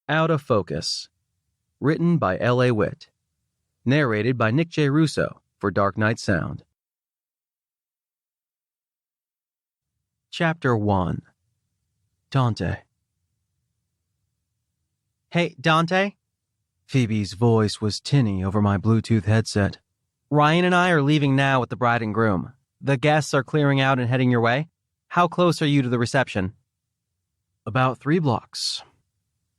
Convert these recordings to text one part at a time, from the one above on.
Out of Focus. Written by L.A. Witt. Narrated by Nick J. Russo for Dark Knight Sound. Chapter 1. Dante. Hey, Dante? Phoebe's voice was tinny over my Bluetooth headset. Ryan and I are leaving now with the bride and groom. The guests are clearing out and heading your way. How close are you to the reception? About 3 blocks.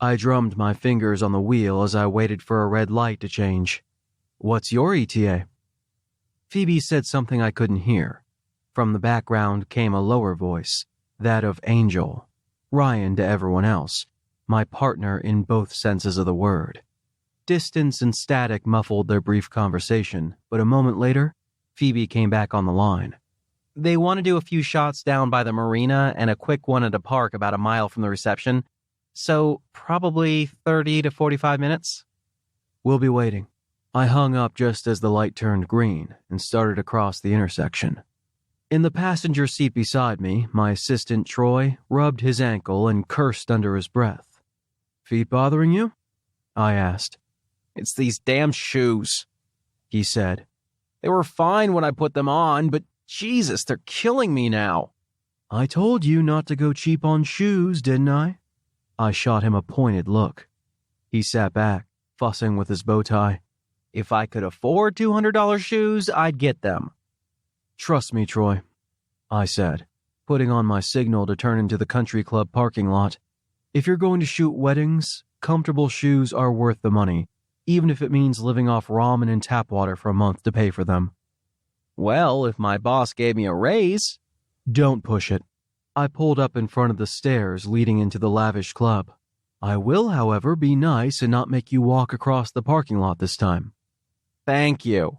I drummed my fingers on the wheel as I waited for a red light to change. What's your ETA? Phoebe said something I couldn't hear. From the background came a lower voice, that of Angel. Ryan to everyone else, my partner in both senses of the word. Distance and static muffled their brief conversation, but a moment later, Phoebe came back on the line. They want to do a few shots down by the marina and a quick one at a park about a mile from the reception, so probably 30 to 45 minutes. We'll be waiting. I hung up just as the light turned green and started across the intersection. In the passenger seat beside me, my assistant Troy rubbed his ankle and cursed under his breath. Feet bothering you? I asked. It's these damn shoes, he said. They were fine when I put them on, but Jesus, they're killing me now. I told you not to go cheap on shoes, didn't I? I shot him a pointed look. He sat back, fussing with his bow tie. If I could afford $200 shoes, I'd get them. Trust me, Troy, I said, putting on my signal to turn into the country club parking lot. If you're going to shoot weddings, comfortable shoes are worth the money, even if it means living off ramen and tap water for a month to pay for them. Well, if my boss gave me a raise. Don't push it. I pulled up in front of the stairs leading into the lavish club. I will, however, be nice and not make you walk across the parking lot this time. Thank you.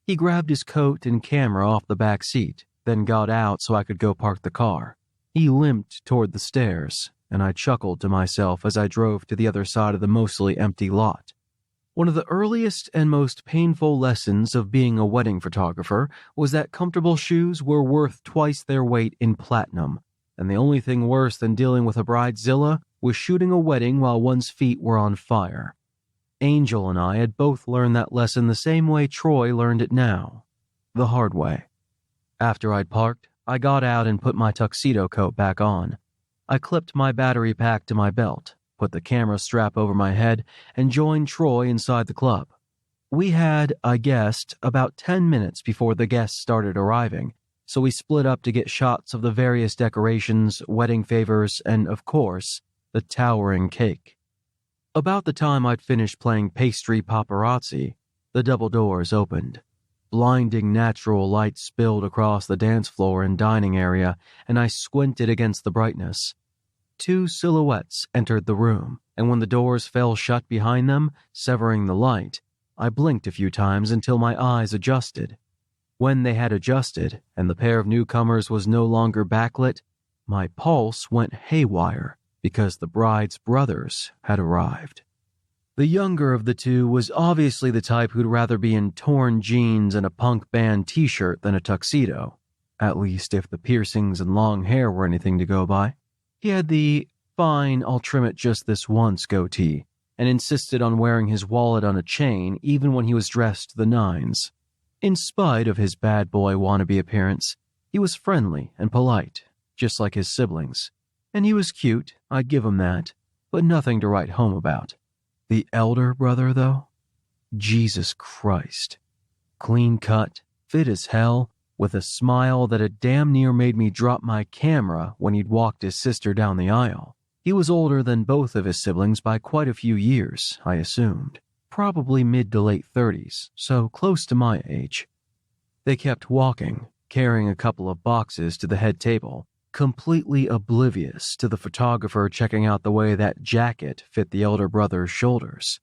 He grabbed his coat and camera off the back seat, then got out so I could go park the car. He limped toward the stairs, and I chuckled to myself as I drove to the other side of the mostly empty lot. One of the earliest and most painful lessons of being a wedding photographer was that comfortable shoes were worth twice their weight in platinum, and the only thing worse than dealing with a bridezilla was shooting a wedding while one's feet were on fire. Angel and I had both learned that lesson the same way Troy learned it now, the hard way. After I'd parked, I got out and put my tuxedo coat back on. I clipped my battery pack to my belt, put the camera strap over my head, and joined Troy inside the club. We had, I guessed, about 10 minutes before the guests started arriving, so we split up to get shots of the various decorations, wedding favors, and, of course, the towering cake. About the time I'd finished playing pastry paparazzi, the double doors opened. Blinding natural light spilled across the dance floor and dining area, and I squinted against the brightness. 2 silhouettes entered the room, and when the doors fell shut behind them, severing the light, I blinked a few times until my eyes adjusted. When they had adjusted, and the pair of newcomers was no longer backlit, my pulse went haywire because the bride's brothers had arrived. The younger of the two was obviously the type who'd rather be in torn jeans and a punk band t-shirt than a tuxedo, at least if the piercings and long hair were anything to go by. He had the, fine, I'll trim it just this once goatee, and insisted on wearing his wallet on a chain even when he was dressed to the nines. In spite of his bad boy wannabe appearance, he was friendly and polite, just like his siblings. And he was cute, I'd give him that, but nothing to write home about. The elder brother, though? Jesus Christ. Clean cut, fit as hell, with a smile that had damn near made me drop my camera when he'd walked his sister down the aisle. He was older than both of his siblings by quite a few years, I assumed. Probably mid to late 30s, so close to my age. They kept walking, carrying a couple of boxes to the head table, completely oblivious to the photographer checking out the way that jacket fit the elder brother's shoulders.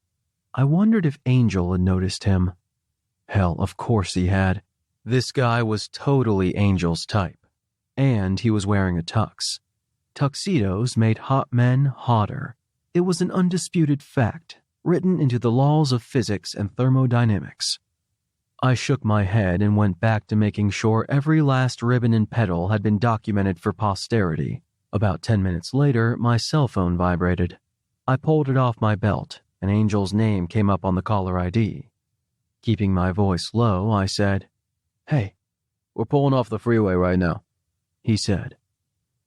I wondered if Angel had noticed him. Hell, of course he had. This guy was totally Angel's type, and he was wearing a tux. Tuxedos made hot men hotter. It was an undisputed fact, written into the laws of physics and thermodynamics. I shook my head and went back to making sure every last ribbon and petal had been documented for posterity. About 10 minutes later, my cell phone vibrated. I pulled it off my belt, and Angel's name came up on the caller ID. Keeping my voice low, I said, "Hey, we're pulling off the freeway right now," he said.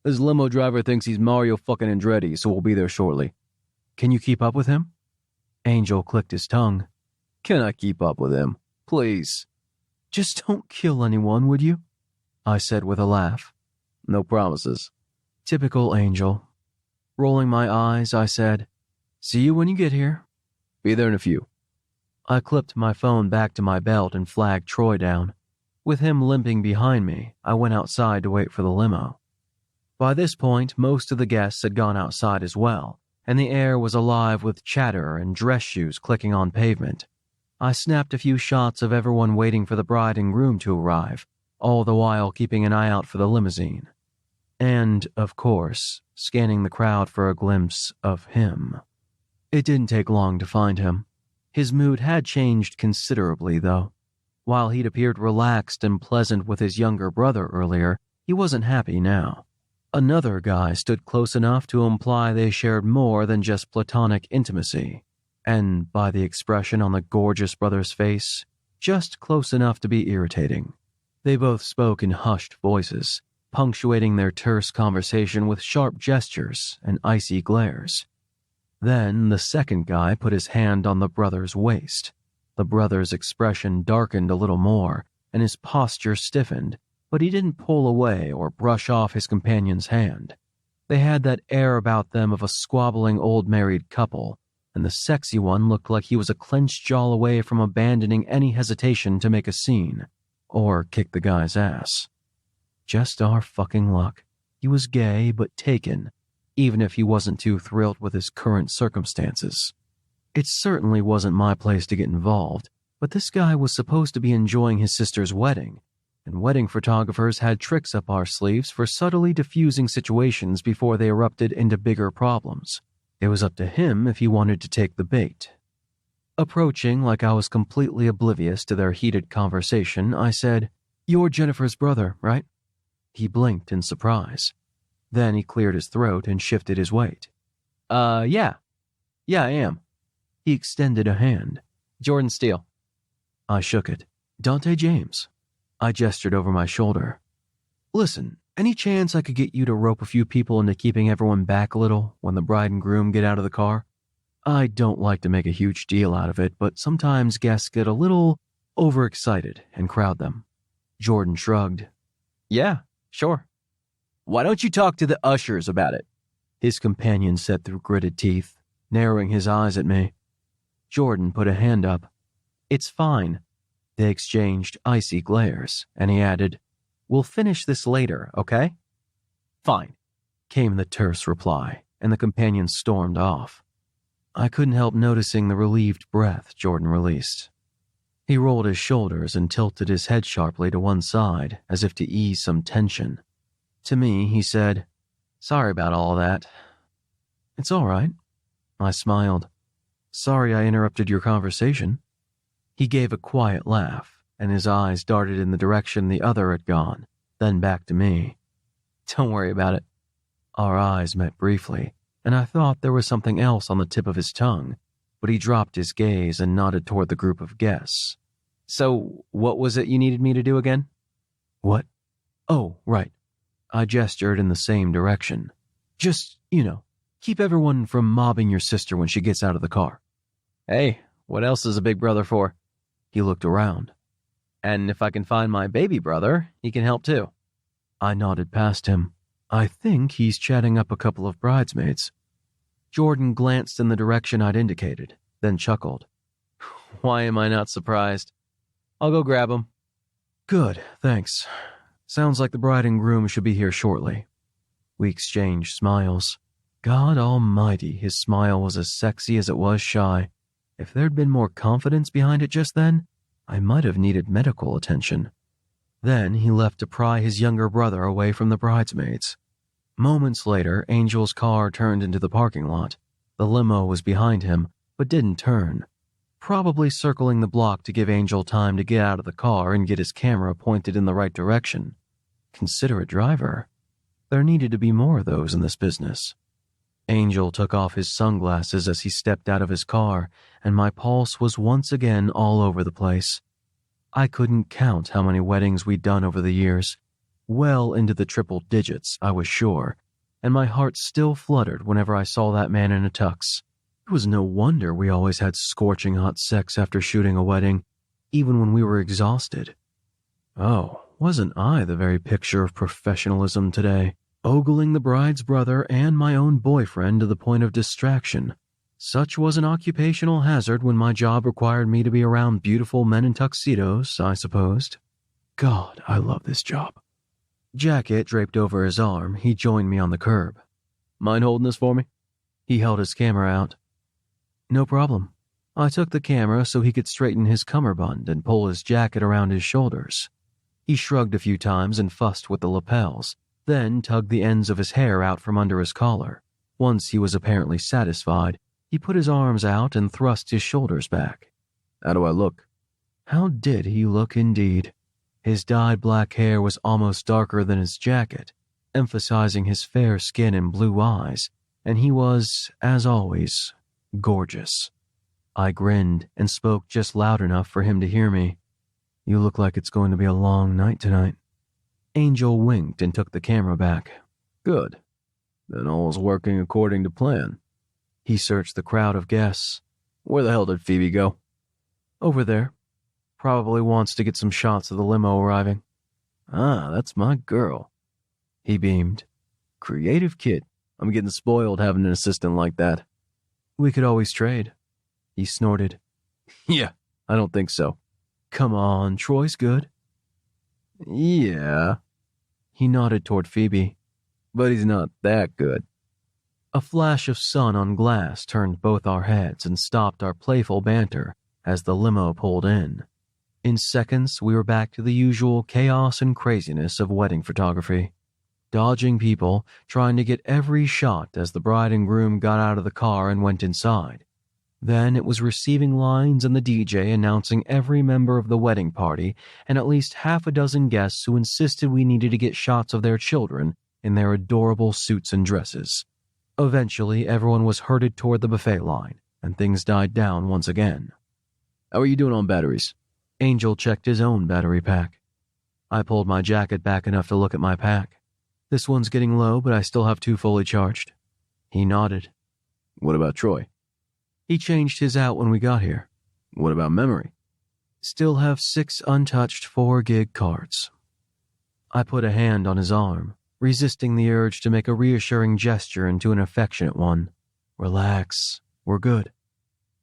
"This limo driver thinks he's Mario fucking Andretti, so we'll be there shortly. Can you keep up with him?" Angel clicked his tongue. "Can I keep up with him? Please." "Just don't kill anyone, would you?" I said with a laugh. "No promises." Typical Angel. Rolling my eyes, I said, "See you when you get here." "Be there in a few." I clipped my phone back to my belt and flagged Troy down. With him limping behind me, I went outside to wait for the limo. By this point, most of the guests had gone outside as well, and the air was alive with chatter and dress shoes clicking on pavement. I snapped a few shots of everyone waiting for the bride and groom to arrive, all the while keeping an eye out for the limousine. And, of course, scanning the crowd for a glimpse of him. It didn't take long to find him. His mood had changed considerably, though. While he'd appeared relaxed and pleasant with his younger brother earlier, he wasn't happy now. Another guy stood close enough to imply they shared more than just platonic intimacy, and by the expression on the gorgeous brother's face, just close enough to be irritating. They both spoke in hushed voices, punctuating their terse conversation with sharp gestures and icy glares. Then the second guy put his hand on the brother's waist. The brother's expression darkened a little more, and his posture stiffened, but he didn't pull away or brush off his companion's hand. They had that air about them of a squabbling old married couple, and the sexy one looked like he was a clenched jaw away from abandoning any hesitation to make a scene, or kick the guy's ass. Just our fucking luck. He was gay but taken, even if he wasn't too thrilled with his current circumstances. It certainly wasn't my place to get involved, but this guy was supposed to be enjoying his sister's wedding, and wedding photographers had tricks up our sleeves for subtly diffusing situations before they erupted into bigger problems. It was up to him if he wanted to take the bait. Approaching like I was completely oblivious to their heated conversation, I said, "You're Jennifer's brother, right?" He blinked in surprise. Then he cleared his throat and shifted his weight. Yeah. Yeah, I am." He extended a hand. "Jordan Steele." I shook it. "Dante James." I gestured over my shoulder. "Listen, any chance I could get you to rope a few people into keeping everyone back a little when the bride and groom get out of the car? I don't like to make a huge deal out of it, but sometimes guests get a little overexcited and crowd them." Jordan shrugged. "Yeah, sure." "Why don't you talk to the ushers about it?" His companion said through gritted teeth, narrowing his eyes at me. Jordan put a hand up. "It's fine." They exchanged icy glares, and he added, "We'll finish this later, okay?" "Fine," came the terse reply, and the companion stormed off. I couldn't help noticing the relieved breath Jordan released. He rolled his shoulders and tilted his head sharply to one side, as if to ease some tension. To me, he said, "Sorry about all that." "It's all right." I smiled. "Sorry I interrupted your conversation." He gave a quiet laugh, and his eyes darted in the direction the other had gone, then back to me. "Don't worry about it." Our eyes met briefly, and I thought there was something else on the tip of his tongue, but he dropped his gaze and nodded toward the group of guests. "So, what was it you needed me to do again?" "What? Oh, right." I gestured in the same direction. "Just, keep everyone from mobbing your sister when she gets out of the car." "Hey, what else is a big brother for?" He looked around. "And if I can find my baby brother, he can help too." I nodded past him. "I think he's chatting up a couple of bridesmaids." Jordan glanced in the direction I'd indicated, then chuckled. "Why am I not surprised? I'll go grab him." "Good, thanks. Sounds like the bride and groom should be here shortly." We exchanged smiles. God almighty, his smile was as sexy as it was shy. If there'd been more confidence behind it just then, I might have needed medical attention. Then he left to pry his younger brother away from the bridesmaids. Moments later, Angel's car turned into the parking lot. The limo was behind him, but didn't turn, probably circling the block to give Angel time to get out of the car and get his camera pointed in the right direction. Considerate driver. There needed to be more of those in this business. Angel took off his sunglasses as he stepped out of his car, and my pulse was once again all over the place. I couldn't count how many weddings we'd done over the years. Well into the triple digits, I was sure, and my heart still fluttered whenever I saw that man in a tux. It was no wonder we always had scorching hot sex after shooting a wedding, even when we were exhausted. Oh, wasn't I the very picture of professionalism today? Ogling the bride's brother and my own boyfriend to the point of distraction. Such was an occupational hazard when my job required me to be around beautiful men in tuxedos, I supposed. God, I love this job. Jacket draped over his arm, he joined me on the curb. Mind holding this for me? He held his camera out. No problem. I took the camera so he could straighten his cummerbund and pull his jacket around his shoulders. He shrugged a few times and fussed with the lapels, then tugged the ends of his hair out from under his collar. Once he was apparently satisfied, he put his arms out and thrust his shoulders back. How do I look? How did he look indeed? His dyed black hair was almost darker than his jacket, emphasizing his fair skin and blue eyes, and he was, as always, gorgeous. I grinned and spoke just loud enough for him to hear me. You look like it's going to be a long night tonight. Angel winked and took the camera back. Good. Then all's working according to plan. He searched the crowd of guests. Where the hell did Phoebe go? Over there. Probably wants to get some shots of the limo arriving. Ah, that's my girl. He beamed. Creative kid. I'm getting spoiled having an assistant like that. We could always trade. He snorted. Yeah, I don't think so. Come on, Troy's good. Yeah. He nodded toward Phoebe. But he's not that good. A flash of sun on glass turned both our heads and stopped our playful banter as the limo pulled in. In seconds, we were back to the usual chaos and craziness of wedding photography. Dodging people, trying to get every shot as the bride and groom got out of the car and went inside. Then it was receiving lines and the DJ announcing every member of the wedding party and at least half a dozen guests who insisted we needed to get shots of their children in their adorable suits and dresses. Eventually, everyone was herded toward the buffet line, and things died down once again. How are you doing on batteries? Angel checked his own battery pack. I pulled my jacket back enough to look at my pack. This one's getting low, but I still have 2 fully charged. He nodded. What about Troy? He changed his out when we got here. What about memory? Still have 6 untouched 4 gig cards. I put a hand on his arm, resisting the urge to make a reassuring gesture into an affectionate one. Relax, we're good.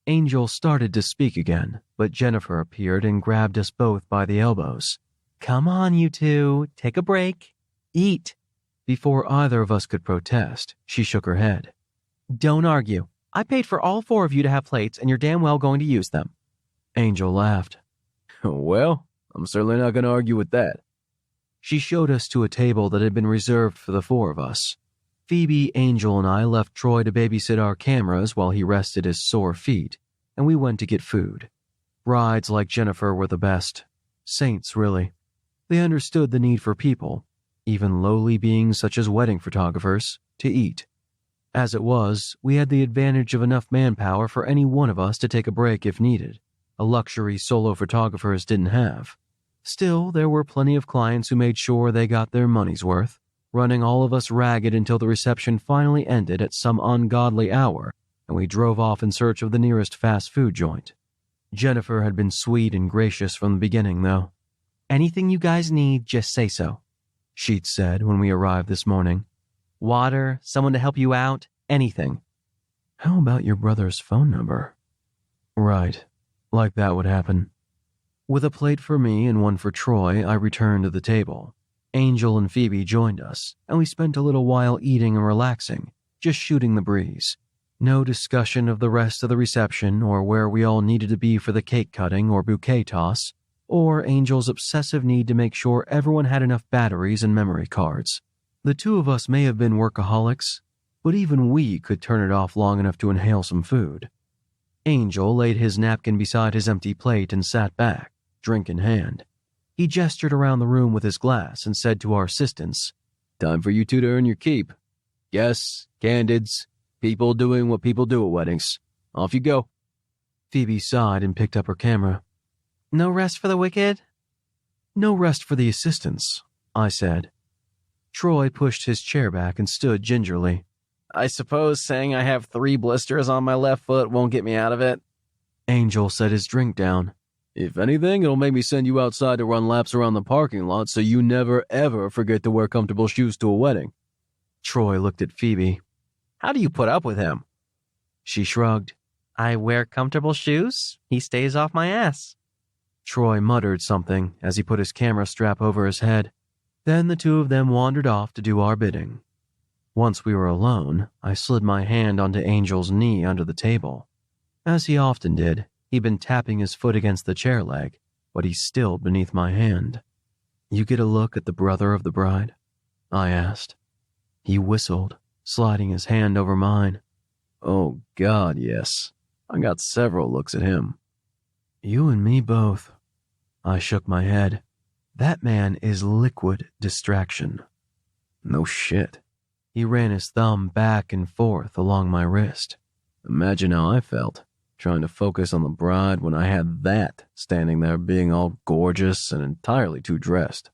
Angel started to speak again, but Jennifer appeared and grabbed us both by the elbows. Come on, you two, take a break. Eat. Before either of us could protest, she shook her head. Don't argue. I paid for all 4 of you to have plates, and you're damn well going to use them. Angel laughed. Well, I'm certainly not going to argue with that. She showed us to a table that had been reserved for the 4 of us. Phoebe, Angel, and I left Troy to babysit our cameras while he rested his sore feet, and we went to get food. Brides like Jennifer were the best. Saints, really. They understood the need for people, even lowly beings such as wedding photographers, to eat. As it was, we had the advantage of enough manpower for any one of us to take a break if needed, a luxury solo photographers didn't have. Still, there were plenty of clients who made sure they got their money's worth, running all of us ragged until the reception finally ended at some ungodly hour, and we drove off in search of the nearest fast food joint. Jennifer had been sweet and gracious from the beginning, though. Anything you guys need, just say so, she'd said when we arrived this morning. Water, someone to help you out, anything. How about your brother's phone number? Right, like that would happen. With a plate for me and one for Troy, I returned to the table. Angel and Phoebe joined us, and we spent a little while eating and relaxing, just shooting the breeze. No discussion of the rest of the reception or where we all needed to be for the cake cutting or bouquet toss, or Angel's obsessive need to make sure everyone had enough batteries and memory cards. The 2 of us may have been workaholics, but even we could turn it off long enough to inhale some food. Angel laid his napkin beside his empty plate and sat back, drink in hand. He gestured around the room with his glass and said to our assistants, Time for you 2 to earn your keep. Guests, candids, People doing what people do at weddings. Off you go. Phoebe sighed and picked up her camera. No rest for the wicked? No rest for the assistants, I said. Troy pushed his chair back and stood gingerly. I suppose saying I have 3 blisters on my left foot won't get me out of it. Angel set his drink down. If anything, it'll make me send you outside to run laps around the parking lot so you never ever forget to wear comfortable shoes to a wedding. Troy looked at Phoebe. How do you put up with him? She shrugged. I wear comfortable shoes. He stays off my ass. Troy muttered something as he put his camera strap over his head. Then the two of them wandered off to do our bidding. Once we were alone, I slid my hand onto Angel's knee under the table. As he often did, he'd been tapping his foot against the chair leg, but he's still beneath my hand. You get a look at the brother of the bride? I asked. He whistled, sliding his hand over mine. Oh, God, yes. I got several looks at him. You and me both. I shook my head. That man is liquid distraction. No shit. He ran his thumb back and forth along my wrist. Imagine how I felt, trying to focus on the bride when I had that standing there being all gorgeous and entirely too dressed.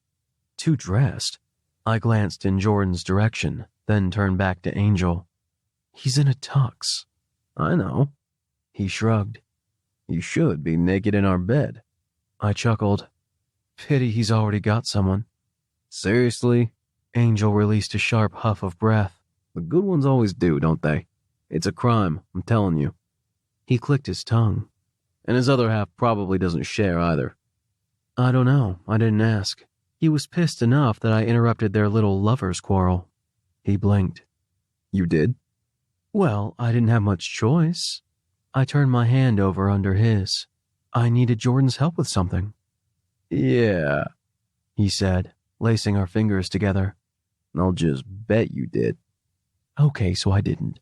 Too dressed? I glanced in Jordan's direction, then turned back to Angel. He's in a tux. I know. He shrugged. You should be naked in our bed. I chuckled. Pity he's already got someone. Seriously? Angel released a sharp huff of breath. The good ones always do, don't they? It's a crime, I'm telling you. He clicked his tongue. And his other half probably doesn't share either. I don't know. I didn't ask. He was pissed enough that I interrupted their little lovers' quarrel. He blinked. You did? Well, I didn't have much choice. I turned my hand over under his. I needed Jordan's help with something. Yeah, he said, lacing our fingers together. I'll just bet you did. Okay, so I didn't.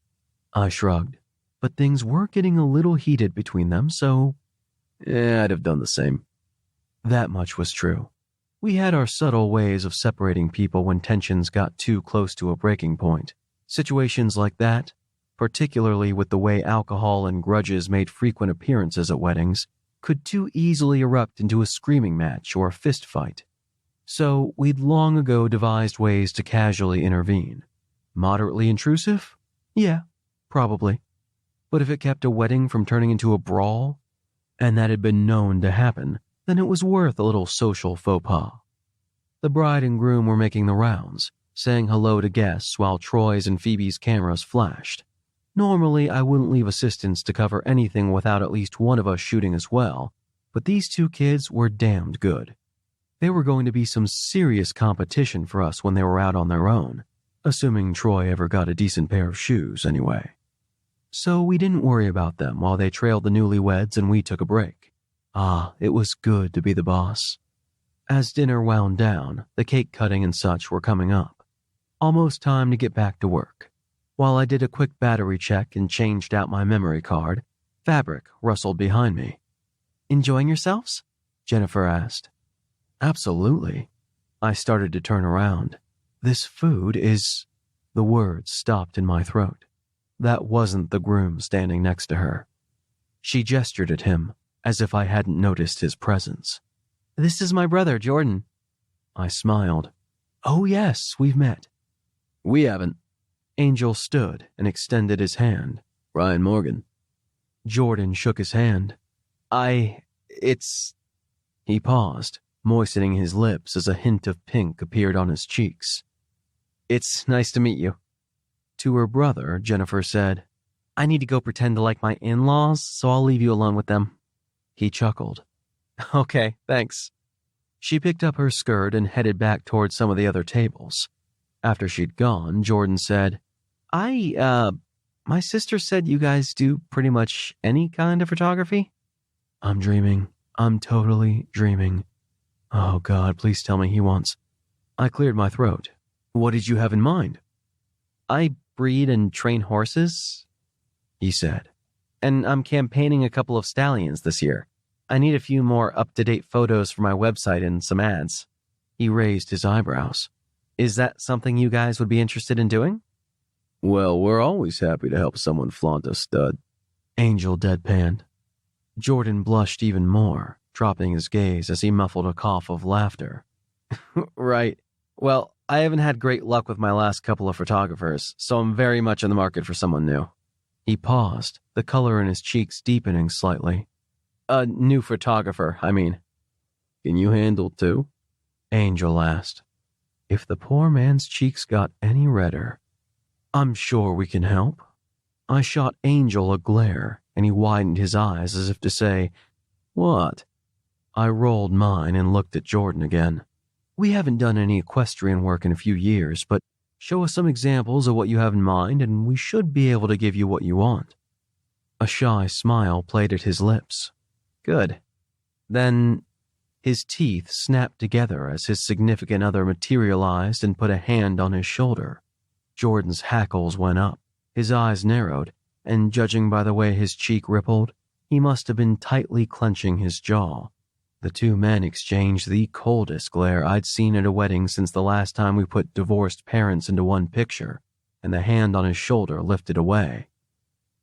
I shrugged. But things were getting a little heated between them, so... Yeah, I'd have done the same. That much was true. We had our subtle ways of separating people when tensions got too close to a breaking point. Situations like that, particularly with the way alcohol and grudges made frequent appearances at weddings, could too easily erupt into a screaming match or a fist fight. So we'd long ago devised ways to casually intervene. Moderately intrusive? Yeah, probably. But if it kept a wedding from turning into a brawl, and that had been known to happen, then it was worth a little social faux pas. The bride and groom were making the rounds, saying hello to guests while Troy's and Phoebe's cameras flashed. Normally, I wouldn't leave assistants to cover anything without at least one of us shooting as well, but these two kids were damned good. They were going to be some serious competition for us when they were out on their own, assuming Troy ever got a decent pair of shoes anyway. So we didn't worry about them while they trailed the newlyweds and we took a break. Ah, it was good to be the boss. As dinner wound down, the cake cutting and such were coming up. Almost time to get back to work. While I did a quick battery check and changed out my memory card, fabric rustled behind me. Enjoying yourselves? Jennifer asked. Absolutely. I started to turn around. This food is... The words stopped in my throat. That wasn't the groom standing next to her. She gestured at him, as if I hadn't noticed his presence. This is my brother, Jordan. I smiled. Oh yes, we've met. We haven't. Angel stood and extended his hand. Ryan Morgan. Jordan shook his hand. It's... He paused, moistening his lips as a hint of pink appeared on his cheeks. It's nice to meet you. To her brother, Jennifer said, I need to go pretend to like my in-laws, so I'll leave you alone with them. He chuckled. Okay, thanks. She picked up her skirt and headed back towards some of the other tables. After she'd gone, Jordan said, my sister said you guys do pretty much any kind of photography? I'm dreaming. I'm totally dreaming. Oh God, please tell me he wants... I cleared my throat. What did you have in mind? I breed and train horses, he said. And I'm campaigning a couple of stallions this year. I need a few more up-to-date photos for my website and some ads. He raised his eyebrows. Is that something you guys would be interested in doing? Well, we're always happy to help someone flaunt a stud. Angel deadpanned. Jordan blushed even more, dropping his gaze as he muffled a cough of laughter. Right. Well, I haven't had great luck with my last couple of photographers, so I'm very much in the market for someone new. He paused, the color in his cheeks deepening slightly. A new photographer, I mean. Can you handle two? Angel asked. If the poor man's cheeks got any redder. I'm sure we can help. I shot Angel a glare, and he widened his eyes as if to say, What? I rolled mine and looked at Jordan again. We haven't done any equestrian work in a few years, but show us some examples of what you have in mind, and we should be able to give you what you want. A shy smile played at his lips. Good. Then his teeth snapped together as his significant other materialized and put a hand on his shoulder. Jordan's hackles went up, his eyes narrowed, and judging by the way his cheek rippled, he must have been tightly clenching his jaw. The two men exchanged the coldest glare I'd seen at a wedding since the last time we put divorced parents into one picture, and the hand on his shoulder lifted away.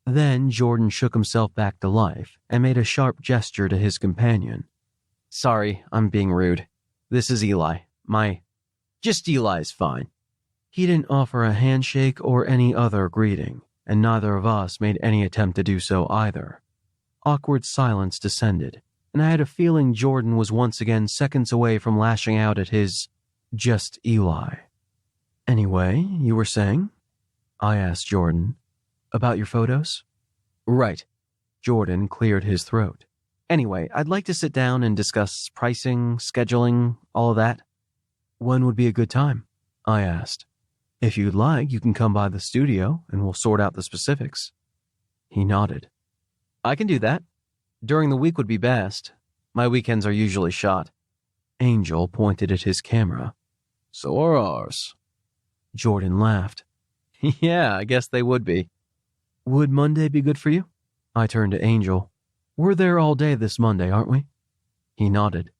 Then Jordan shook himself back to life and made a sharp gesture to his companion. Sorry, I'm being rude. This is Eli. Just Eli is fine. He didn't offer a handshake or any other greeting, and neither of us made any attempt to do so either. Awkward silence descended, and I had a feeling Jordan was once again seconds away from lashing out at his just Eli. Anyway, you were saying? I asked Jordan. About your photos? Right. Jordan cleared his throat. Anyway, I'd like to sit down and discuss pricing, scheduling, all of that. When would be a good time? I asked. If you'd like, you can come by the studio and we'll sort out the specifics. He nodded. I can do that. During the week would be best. My weekends are usually shot. Angel pointed at his camera. So are ours. Jordan laughed. Yeah, I guess they would be. Would Monday be good for you? I turned to Angel. We're there all day this Monday, aren't we? He nodded.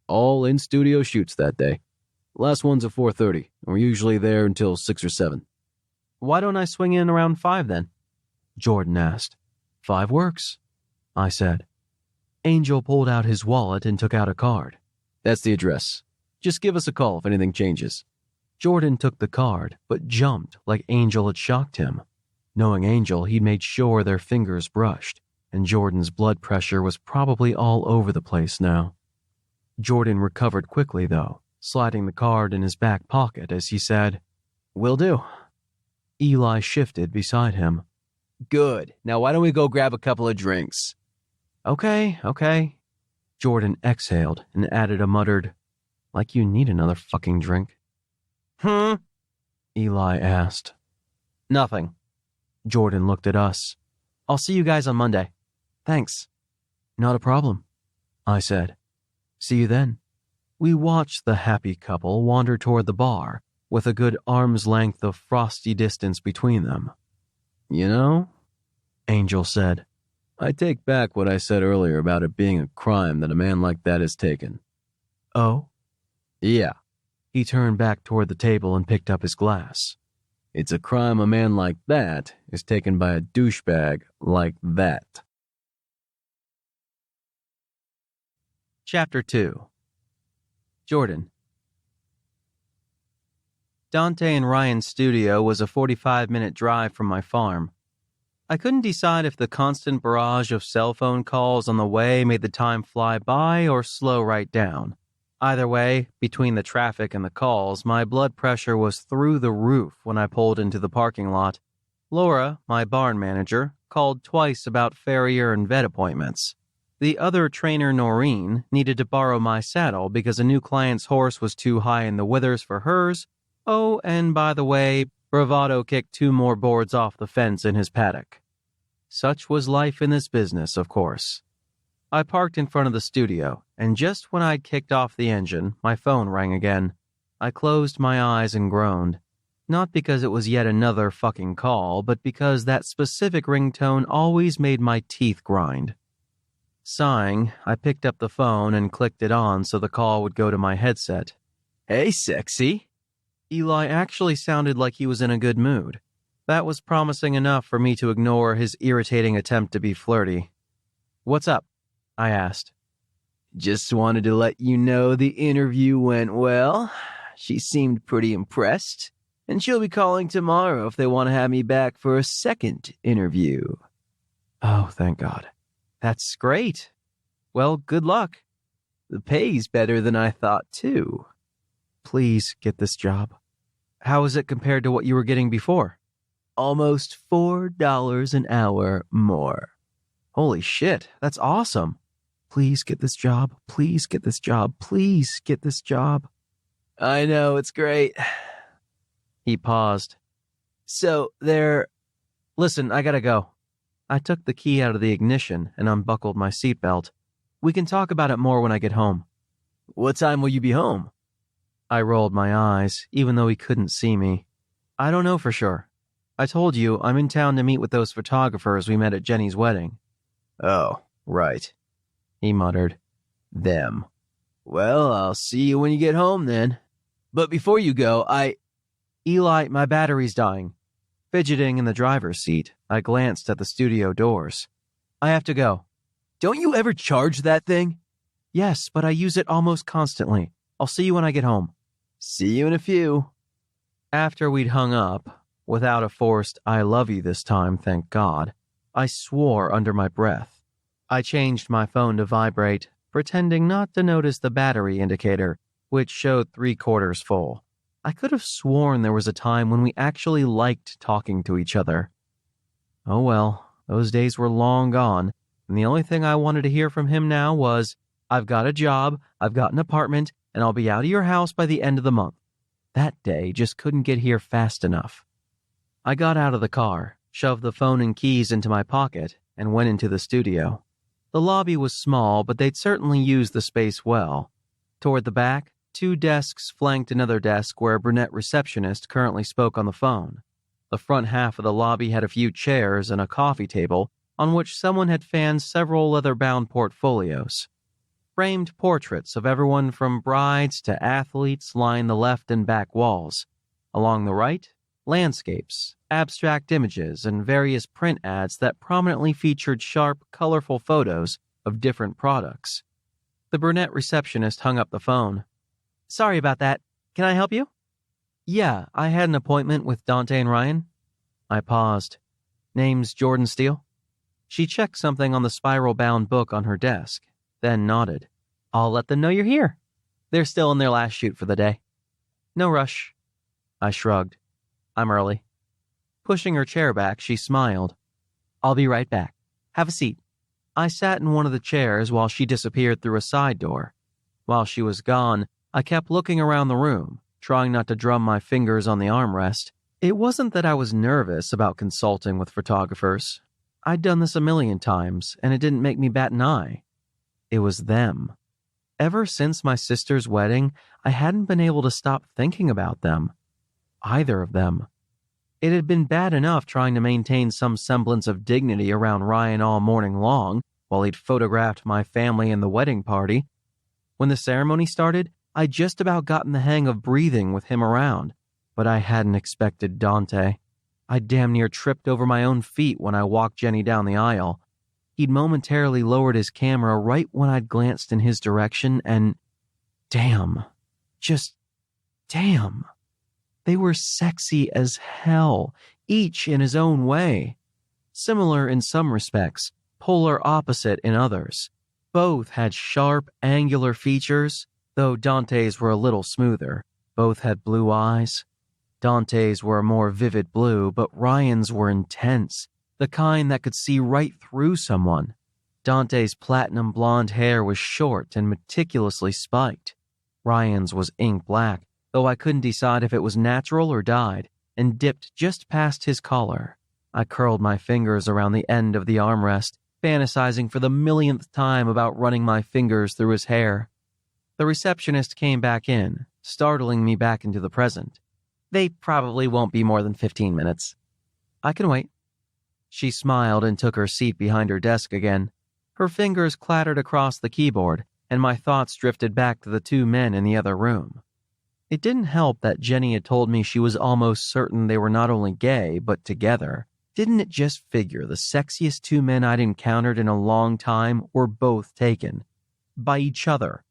All in-studio shoots that day. Last one's at 4:30, and we're usually there until 6 or 7. Why don't I swing in around 5 then? Jordan asked. 5 works, I said. Angel pulled out his wallet and took out a card. That's the address. Just give us a call if anything changes. Jordan took the card, but jumped like Angel had shocked him. Knowing Angel, he'd made sure their fingers brushed, and Jordan's blood pressure was probably all over the place now. Jordan recovered quickly, though, sliding the card in his back pocket as he said, Will do. Eli shifted beside him. Good. Now why don't we go grab a couple of drinks? Okay. Jordan exhaled and added a muttered, Like you need another fucking drink. Eli asked. Nothing. Jordan looked at us. I'll see you guys on Monday. Thanks. Not a problem, I said. See you then. We watched the happy couple wander toward the bar, with a good arm's length of frosty distance between them. You know, Angel said, I take back what I said earlier about it being a crime that a man like that is taken. Oh? Yeah. He turned back toward the table and picked up his glass. It's a crime a man like that is taken by a douchebag like that. Chapter 2. Jordan. Dante and Ryan's studio was a 45-minute drive from my farm. I couldn't decide if the constant barrage of cell phone calls on the way made the time fly by or slow right down. Either way, between the traffic and the calls, my blood pressure was through the roof when I pulled into the parking lot. Laura, my barn manager, called twice about farrier and vet appointments. The other trainer, Noreen, needed to borrow my saddle because a new client's horse was too high in the withers for hers. Oh, and by the way, Bravado kicked 2 more boards off the fence in his paddock. Such was life in this business, of course. I parked in front of the studio, and just when I'd kicked off the engine, my phone rang again. I closed my eyes and groaned. Not because it was yet another fucking call, but because that specific ringtone always made my teeth grind. Sighing, I picked up the phone and clicked it on so the call would go to my headset. Hey, sexy. Eli actually sounded like he was in a good mood. That was promising enough for me to ignore his irritating attempt to be flirty. "What's up?" I asked. Just wanted to let you know the interview went well. She seemed pretty impressed, and she'll be calling tomorrow if they want to have me back for a second interview." "Oh, thank God. That's great. Well, good luck." "The pay's better than I thought, too." "Please get this job. How is it compared to what you were getting before?" "Almost $4 an hour more." "Holy shit, that's awesome. Please get this job. Please get this job. Please get this job." "I know, it's great." He paused. "So, Listen, I gotta go." I took the key out of the ignition and unbuckled my seatbelt. "We can talk about it more when I get home." "What time will you be home?" I rolled my eyes, even though he couldn't see me. "I don't know for sure. I told you I'm in town to meet with those photographers we met at Jenny's wedding." "Oh, right," he muttered. "Them. Well, I'll see you when you get home then. But before you go, Eli, my battery's dying." Fidgeting in the driver's seat, I glanced at the studio doors. "I have to go." "Don't you ever charge that thing?" "Yes, but I use it almost constantly. I'll see you when I get home." "See you in a few." After we'd hung up, without a forced "I love you" this time, thank God, I swore under my breath. I changed my phone to vibrate, pretending not to notice the battery indicator, which showed 3/4 full. I could have sworn there was a time when we actually liked talking to each other. Oh well, those days were long gone, and the only thing I wanted to hear from him now was, "I've got a job, I've got an apartment, and I'll be out of your house by the end of the month." That day just couldn't get here fast enough. I got out of the car, shoved the phone and keys into my pocket, and went into the studio. The lobby was small, but they'd certainly used the space well. Toward the back, 2 desks flanked another desk where a brunette receptionist currently spoke on the phone. The front half of the lobby had a few chairs and a coffee table on which someone had fanned several leather-bound portfolios. Framed portraits of everyone from brides to athletes lined the left and back walls. Along the right, landscapes, abstract images, and various print ads that prominently featured sharp, colorful photos of different products. The brunette receptionist hung up the phone. "Sorry about that. Can I help you?" "Yeah, I had an appointment with Dante and Ryan." I paused. "Name's Jordan Steele." She checked something on the spiral-bound book on her desk, then nodded. "I'll let them know you're here. They're still in their last shoot for the day." "No rush." I shrugged. "I'm early." Pushing her chair back, she smiled. "I'll be right back. Have a seat." I sat in one of the chairs while she disappeared through a side door. While she was gone, I kept looking around the room, trying not to drum my fingers on the armrest. It wasn't that I was nervous about consulting with photographers. I'd done this a million times, and it didn't make me bat an eye. It was them. Ever since my sister's wedding, I hadn't been able to stop thinking about them. Either of them. It had been bad enough trying to maintain some semblance of dignity around Ryan all morning long while he'd photographed my family and the wedding party. When the ceremony started, I'd just about gotten the hang of breathing with him around, but I hadn't expected Dante. I damn near tripped over my own feet when I walked Jenny down the aisle. He'd momentarily lowered his camera right when I'd glanced in his direction, and damn. Just damn. They were sexy as hell, each in his own way. Similar in some respects, polar opposite in others. Both had sharp, angular features, though Dante's were a little smoother. Both had blue eyes. Dante's were a more vivid blue, but Ryan's were intense, the kind that could see right through someone. Dante's platinum blonde hair was short and meticulously spiked. Ryan's was ink black, though I couldn't decide if it was natural or dyed, and dipped just past his collar. I curled my fingers around the end of the armrest, fantasizing for the millionth time about running my fingers through his hair. The receptionist came back in, startling me back into the present. "They probably won't be more than 15 minutes. "I can wait." She smiled and took her seat behind her desk again. Her fingers clattered across the keyboard, and my thoughts drifted back to the 2 men in the other room. It didn't help that Jenny had told me she was almost certain they were not only gay, but together. Didn't it just figure the sexiest two men I'd encountered in a long time were both taken? By each other.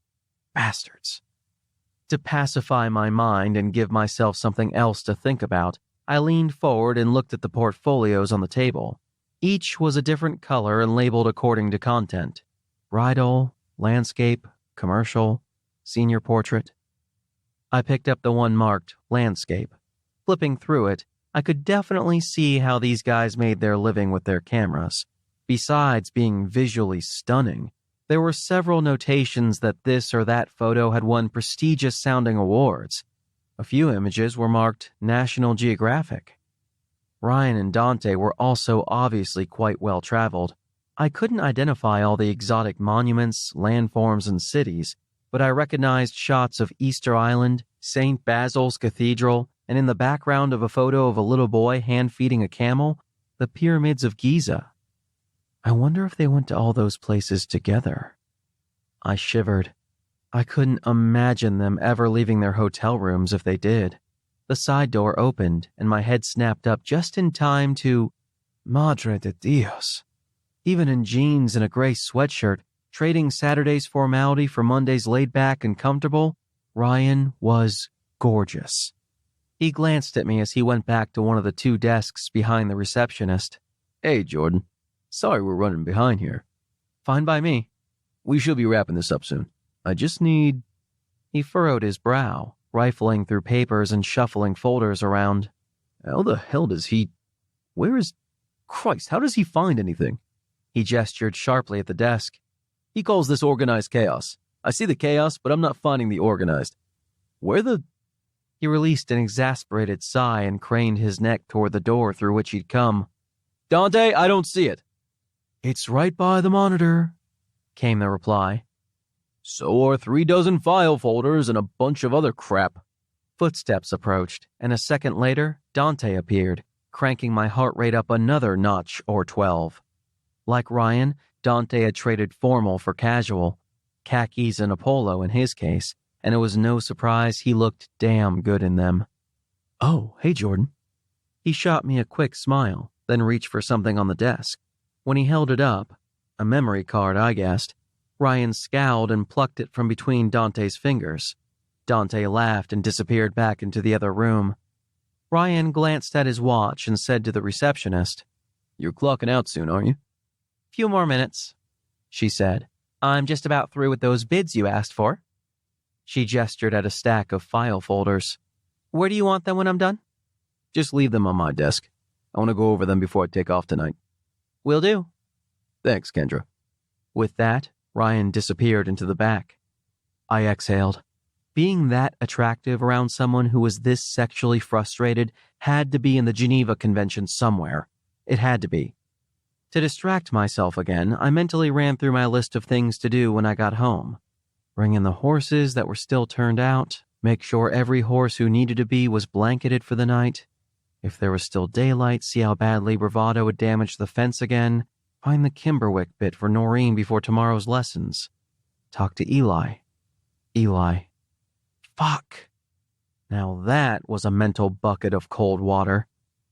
Bastards. To pacify my mind and give myself something else to think about, I leaned forward and looked at the portfolios on the table. Each was a different color and labeled according to content. Bridal, landscape, commercial, senior portrait. I picked up the one marked landscape. Flipping through it, I could definitely see how these guys made their living with their cameras. Besides being visually stunning, there were several notations that this or that photo had won prestigious-sounding awards. A few images were marked National Geographic. Ryan and Dante were also obviously quite well-traveled. I couldn't identify all the exotic monuments, landforms, and cities, but I recognized shots of Easter Island, St. Basil's Cathedral, and in the background of a photo of a little boy hand-feeding a camel, the pyramids of Giza. I wonder if they went to all those places together. I shivered. I couldn't imagine them ever leaving their hotel rooms if they did. The side door opened, and my head snapped up just in time to... Madre de Dios. Even in jeans and a gray sweatshirt, trading Saturday's formality for Monday's laid-back and comfortable, Ryan was gorgeous. He glanced at me as he went back to one of the two desks behind the receptionist. Hey, Jordan. Sorry we're running behind here. Fine by me. We should be wrapping this up soon. I just need... He furrowed his brow, rifling through papers and shuffling folders around. How the hell does he... Where is... Christ, how does he find anything? He gestured sharply at the desk. He calls this organized chaos. I see the chaos, but I'm not finding the organized. Where the... He released an exasperated sigh and craned his neck toward the door through which he'd come. Dante, I don't see it. It's right by the monitor, came the reply. So are 36 file folders and a bunch of other crap. Footsteps approached, and a second later, Dante appeared, cranking my heart rate up another notch or 12. Like Ryan, Dante had traded formal for casual, khakis and a polo in his case, and it was no surprise he looked damn good in them. Oh, hey, Jordan. He shot me a quick smile, then reached for something on the desk. When he held it up, a memory card, I guessed, Ryan scowled and plucked it from between Dante's fingers. Dante laughed and disappeared back into the other room. Ryan glanced at his watch and said to the receptionist, You're clocking out soon, aren't you? Few more minutes, she said. I'm just about through with those bids you asked for. She gestured at a stack of file folders. Where do you want them when I'm done? Just leave them on my desk. I want to go over them before I take off tonight. Will do. Thanks, Kendra. With that, Ryan disappeared into the back. I exhaled. Being that attractive around someone who was this sexually frustrated had to be in the Geneva Convention somewhere. It had to be. To distract myself again, I mentally ran through my list of things to do when I got home. Bring in the horses that were still turned out, make sure every horse who needed to be was blanketed for the night. If there was still daylight, see how badly bravado would damage the fence again. Find the Kimberwick bit for Noreen before tomorrow's lessons. Talk to Eli. Fuck. Now that was a mental bucket of cold water.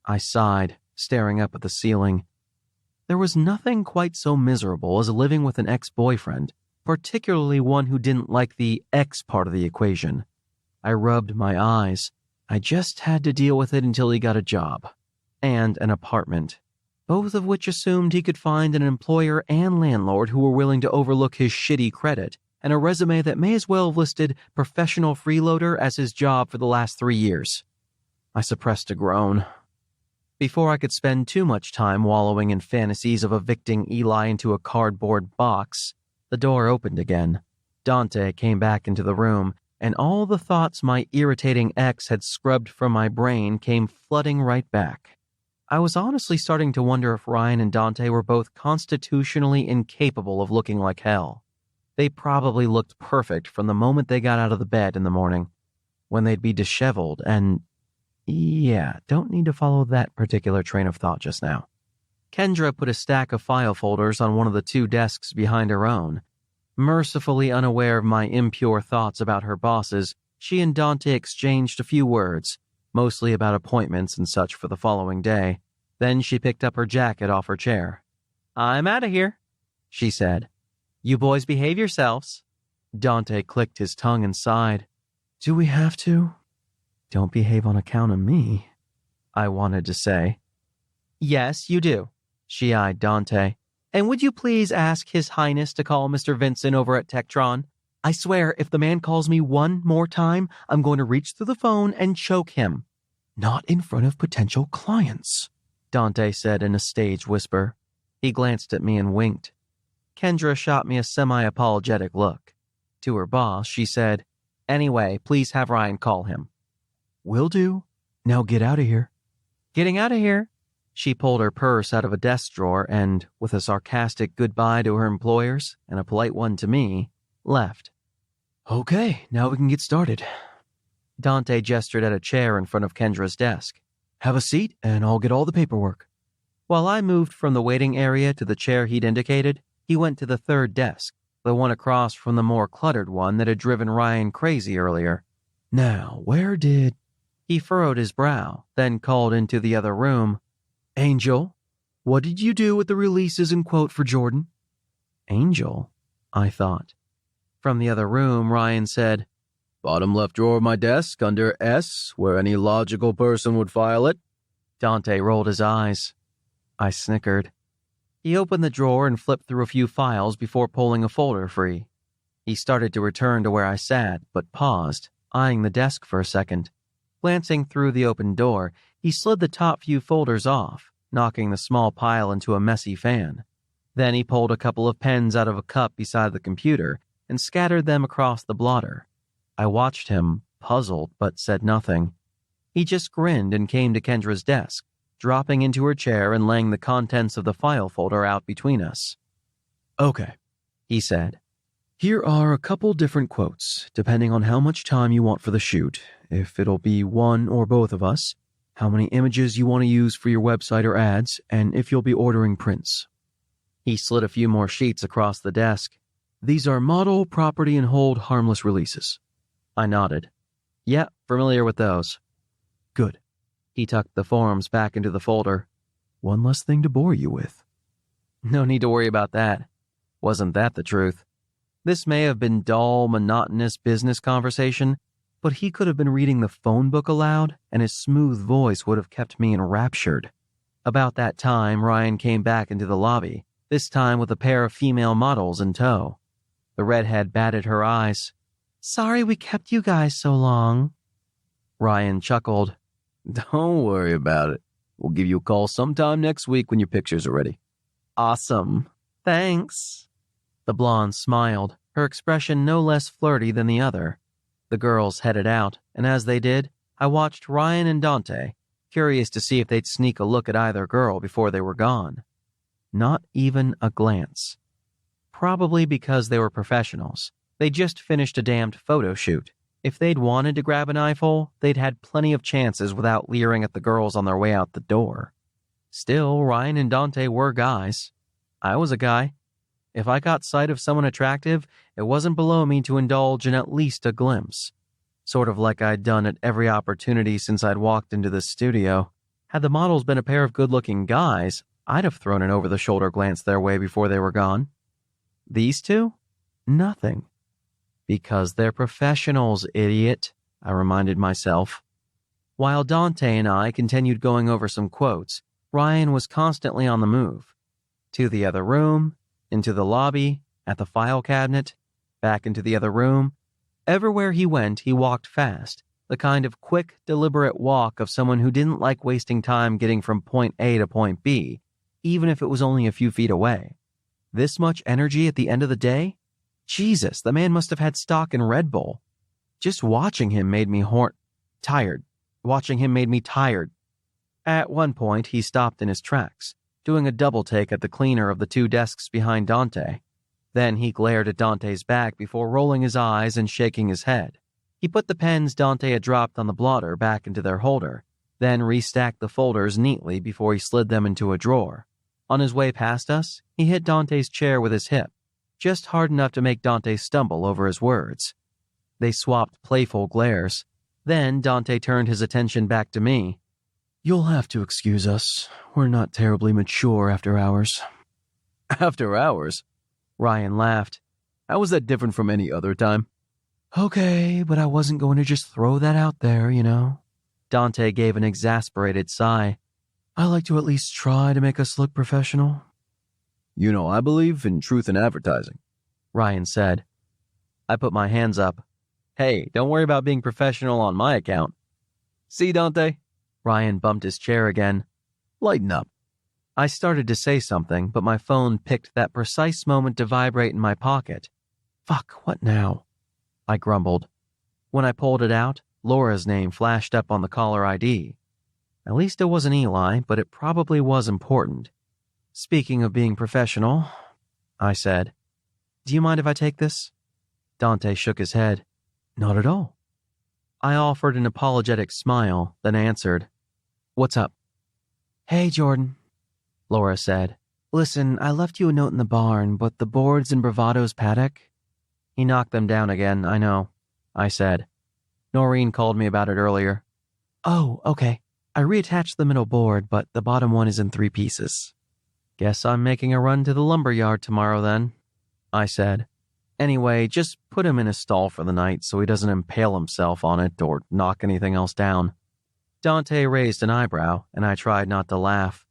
I sighed, staring up at the ceiling. There was nothing quite so miserable as living with an ex-boyfriend, particularly one who didn't like the ex part of the equation. I rubbed my eyes. I just had to deal with it until he got a job. And an apartment. Both of which assumed he could find an employer and landlord who were willing to overlook his shitty credit, and a resume that may as well have listed professional freeloader as his job for the last 3 years. I suppressed a groan. Before I could spend too much time wallowing in fantasies of evicting Eli into a cardboard box, the door opened again. Dante came back into the room, and all the thoughts my irritating ex had scrubbed from my brain came flooding right back. I was honestly starting to wonder if Ryan and Dante were both constitutionally incapable of looking like hell. They probably looked perfect from the moment they got out of the bed in the morning, when they'd be disheveled and... Yeah, don't need to follow that particular train of thought just now. Kendra put a stack of file folders on one of the two desks behind her own. Mercifully unaware of my impure thoughts about her bosses, She and Dante exchanged a few words, mostly about appointments and such for the following day. Then she picked up her jacket off her chair. "I'm out of here," she said. "You boys behave yourselves." Dante clicked his tongue and sighed. "Do we have to?" "Don't behave on account of me," I wanted to say. "Yes, you do," she eyed Dante. "And would you please ask His Highness to call Mr. Vincent over at Tektron? I swear, if the man calls me one more time, I'm going to reach through the phone and choke him." "Not in front of potential clients," Dante said in a stage whisper. He glanced at me and winked. Kendra shot me a semi-apologetic look. To her boss, she said, "Anyway, please have Ryan call him." "Will do. Now get out of here." "Getting out of here." She pulled her purse out of a desk drawer and, with a sarcastic goodbye to her employers and a polite one to me, left. "Okay, now we can get started." Dante gestured at a chair in front of Kendra's desk. "Have a seat, and I'll get all the paperwork." While I moved from the waiting area to the chair he'd indicated, he went to the third desk, the one across from the more cluttered one that had driven Ryan crazy earlier. "Now, where did—" He furrowed his brow, then called into the other room. "Angel, what did you do with the releases and quote for Jordan?" Angel, I thought. From the other room, Ryan said, "Bottom left drawer of my desk, under S, where any logical person would file it." Dante rolled his eyes. I snickered. He opened the drawer and flipped through a few files before pulling a folder free. He started to return to where I sat, but paused, eyeing the desk for a second. Glancing through the open door, he slid the top few folders off, knocking the small pile into a messy fan. Then he pulled a couple of pens out of a cup beside the computer and scattered them across the blotter. I watched him, puzzled, but said nothing. He just grinned and came to Kendra's desk, dropping into her chair and laying the contents of the file folder out between us. "Okay," he said. "Here are a couple different quotes, depending on how much time you want for the shoot, if it'll be one or both of us, how many images you want to use for your website or ads, and if you'll be ordering prints." He slid a few more sheets across the desk. "These are model, property, and hold harmless releases." I nodded. "Yeah, familiar with those." "Good." He tucked the forms back into the folder. "One less thing to bore you with." No need to worry about that. Wasn't that the truth? This may have been dull, monotonous business conversation, but he could have been reading the phone book aloud, and his smooth voice would have kept me enraptured. About that time, Ryan came back into the lobby, this time with a pair of female models in tow. The redhead batted her eyes. "Sorry we kept you guys so long." Ryan chuckled. "Don't worry about it. We'll give you a call sometime next week when your pictures are ready." "Awesome. Thanks." The blonde smiled, her expression no less flirty than the other. The girls headed out, and as they did, I watched Ryan and Dante, curious to see if they'd sneak a look at either girl before they were gone. Not even a glance. Probably because they were professionals. They just finished a damned photo shoot. If they'd wanted to grab an eyeful, they'd had plenty of chances without leering at the girls on their way out the door. Still, Ryan and Dante were guys. I was a guy. If I caught sight of someone attractive, it wasn't below me to indulge in at least a glimpse. Sort of like I'd done at every opportunity since I'd walked into the studio. Had the models been a pair of good-looking guys, I'd have thrown an over-the-shoulder glance their way before they were gone. These two? Nothing. Because they're professionals, idiot, I reminded myself. While Dante and I continued going over some quotes, Ryan was constantly on the move. To the other room, into the lobby, at the file cabinet, back into the other room. Everywhere he went, he walked fast, the kind of quick, deliberate walk of someone who didn't like wasting time getting from point A to point B, even if it was only a few feet away. This much energy at the end of the day? Jesus, the man must have had stock in Red Bull. Just watching him made me tired. Watching him made me tired. At one point, he stopped in his tracks, doing a double take at the cleaner of the two desks behind Dante. Then he glared at Dante's back before rolling his eyes and shaking his head. He put the pens Dante had dropped on the blotter back into their holder, then restacked the folders neatly before he slid them into a drawer. On his way past us, he hit Dante's chair with his hip, just hard enough to make Dante stumble over his words. They swapped playful glares. Then Dante turned his attention back to me. You'll have to excuse us. We're not terribly mature after hours. After hours? Ryan laughed. How was that different from any other time? Okay, but I wasn't going to just throw that out there, you know. Dante gave an exasperated sigh. I like to at least try to make us look professional. You know, I believe in truth in advertising, Ryan said. I put my hands up. Hey, don't worry about being professional on my account. See, Dante? Ryan bumped his chair again. Lighten up. I started to say something, but my phone picked that precise moment to vibrate in my pocket. Fuck, what now? I grumbled. When I pulled it out, Laura's name flashed up on the caller ID. At least it wasn't Eli, but it probably was important. Speaking of being professional, I said, do you mind if I take this? Dante shook his head. Not at all. I offered an apologetic smile, then answered, What's up? Hey, Jordan, Laura said. Listen, I left you a note in the barn, but the boards in Bravado's paddock? He knocked them down again, I know, I said. Noreen called me about it earlier. Oh, okay. I reattached the middle board, but the bottom one is in 3 pieces. Guess I'm making a run to the lumber yard tomorrow then, I said. Anyway, just put him in a stall for the night so he doesn't impale himself on it or knock anything else down. Dante raised an eyebrow, and I tried not to laugh.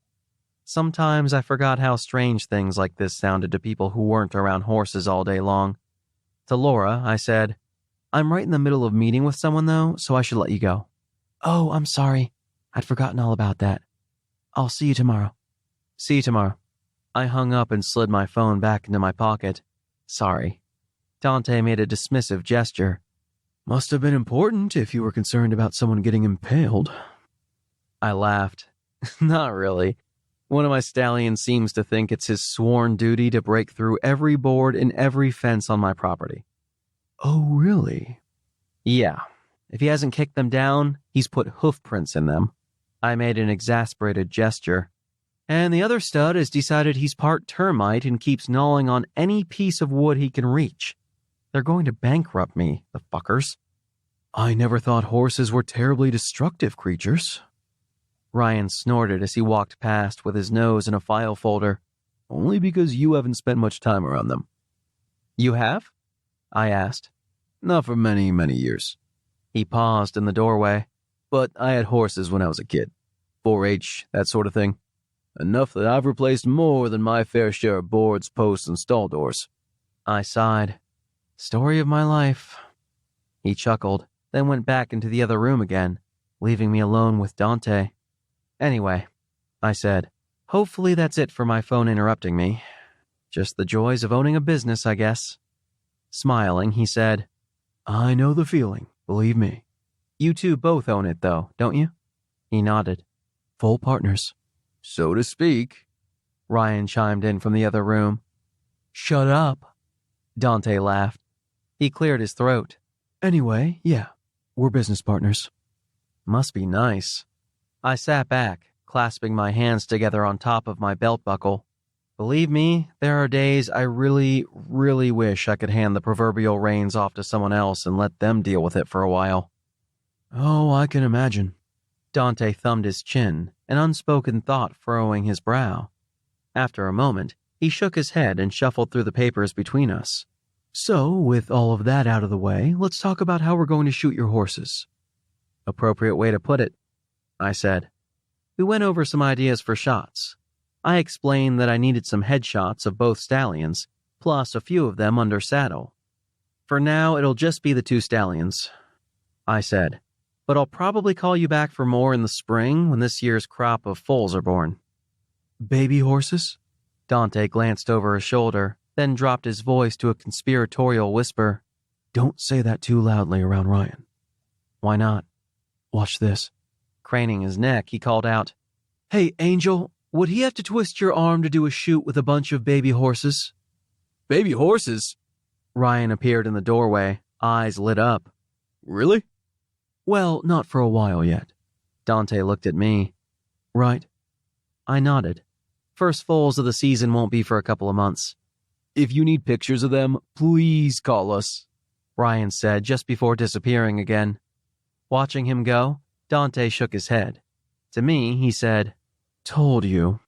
Sometimes I forgot how strange things like this sounded to people who weren't around horses all day long. To Laura, I said, I'm right in the middle of meeting with someone though, so I should let you go. Oh, I'm sorry. I'd forgotten all about that. I'll see you tomorrow. See you tomorrow. I hung up and slid my phone back into my pocket. Sorry. Dante made a dismissive gesture. Must have been important if you were concerned about someone getting impaled. I laughed. Not really. One of my stallions seems to think it's his sworn duty to break through every board and every fence on my property. Oh, really? Yeah. If he hasn't kicked them down, he's put hoof prints in them. I made an exasperated gesture. And the other stud has decided he's part termite and keeps gnawing on any piece of wood he can reach. They're going to bankrupt me, the fuckers. I never thought horses were terribly destructive creatures. Ryan snorted as he walked past with his nose in a file folder. Only because you haven't spent much time around them. You have? I asked. Not for many, many years. He paused in the doorway. But I had horses when I was a kid. 4-H, that sort of thing. Enough that I've replaced more than my fair share of boards, posts, and stall doors. I sighed. Story of my life. He chuckled, then went back into the other room again, leaving me alone with Dante. Anyway, I said, hopefully that's it for my phone interrupting me. Just the joys of owning a business, I guess. Smiling, he said, I know the feeling, believe me. You two both own it, though, don't you? He nodded. Full partners. So to speak. Ryan chimed in from the other room. Shut up. Dante laughed. He cleared his throat. Anyway, yeah, we're business partners. Must be nice. I sat back, clasping my hands together on top of my belt buckle. Believe me, there are days I really, really wish I could hand the proverbial reins off to someone else and let them deal with it for a while. Oh, I can imagine. Dante thumbed his chin, an unspoken thought furrowing his brow. After a moment, he shook his head and shuffled through the papers between us. So, with all of that out of the way, let's talk about how we're going to shoot your horses. Appropriate way to put it, I said. We went over some ideas for shots. I explained that I needed some headshots of both stallions, plus a few of them under saddle. For now, it'll just be the 2 stallions, I said, but I'll probably call you back for more in the spring when this year's crop of foals are born. Baby horses? Dante glanced over his shoulder, then dropped his voice to a conspiratorial whisper. Don't say that too loudly around Ryan. Why not? Watch this. Craning his neck, he called out, Hey, Angel, would he have to twist your arm to do a shoot with a bunch of baby horses? Baby horses? Ryan appeared in the doorway, eyes lit up. Really? Well, not for a while yet. Dante looked at me. Right. I nodded. First foals of the season won't be for a couple of months. If you need pictures of them, please call us. Ryan said just before disappearing again. Watching him go, Dante shook his head. To me, he said, Told you.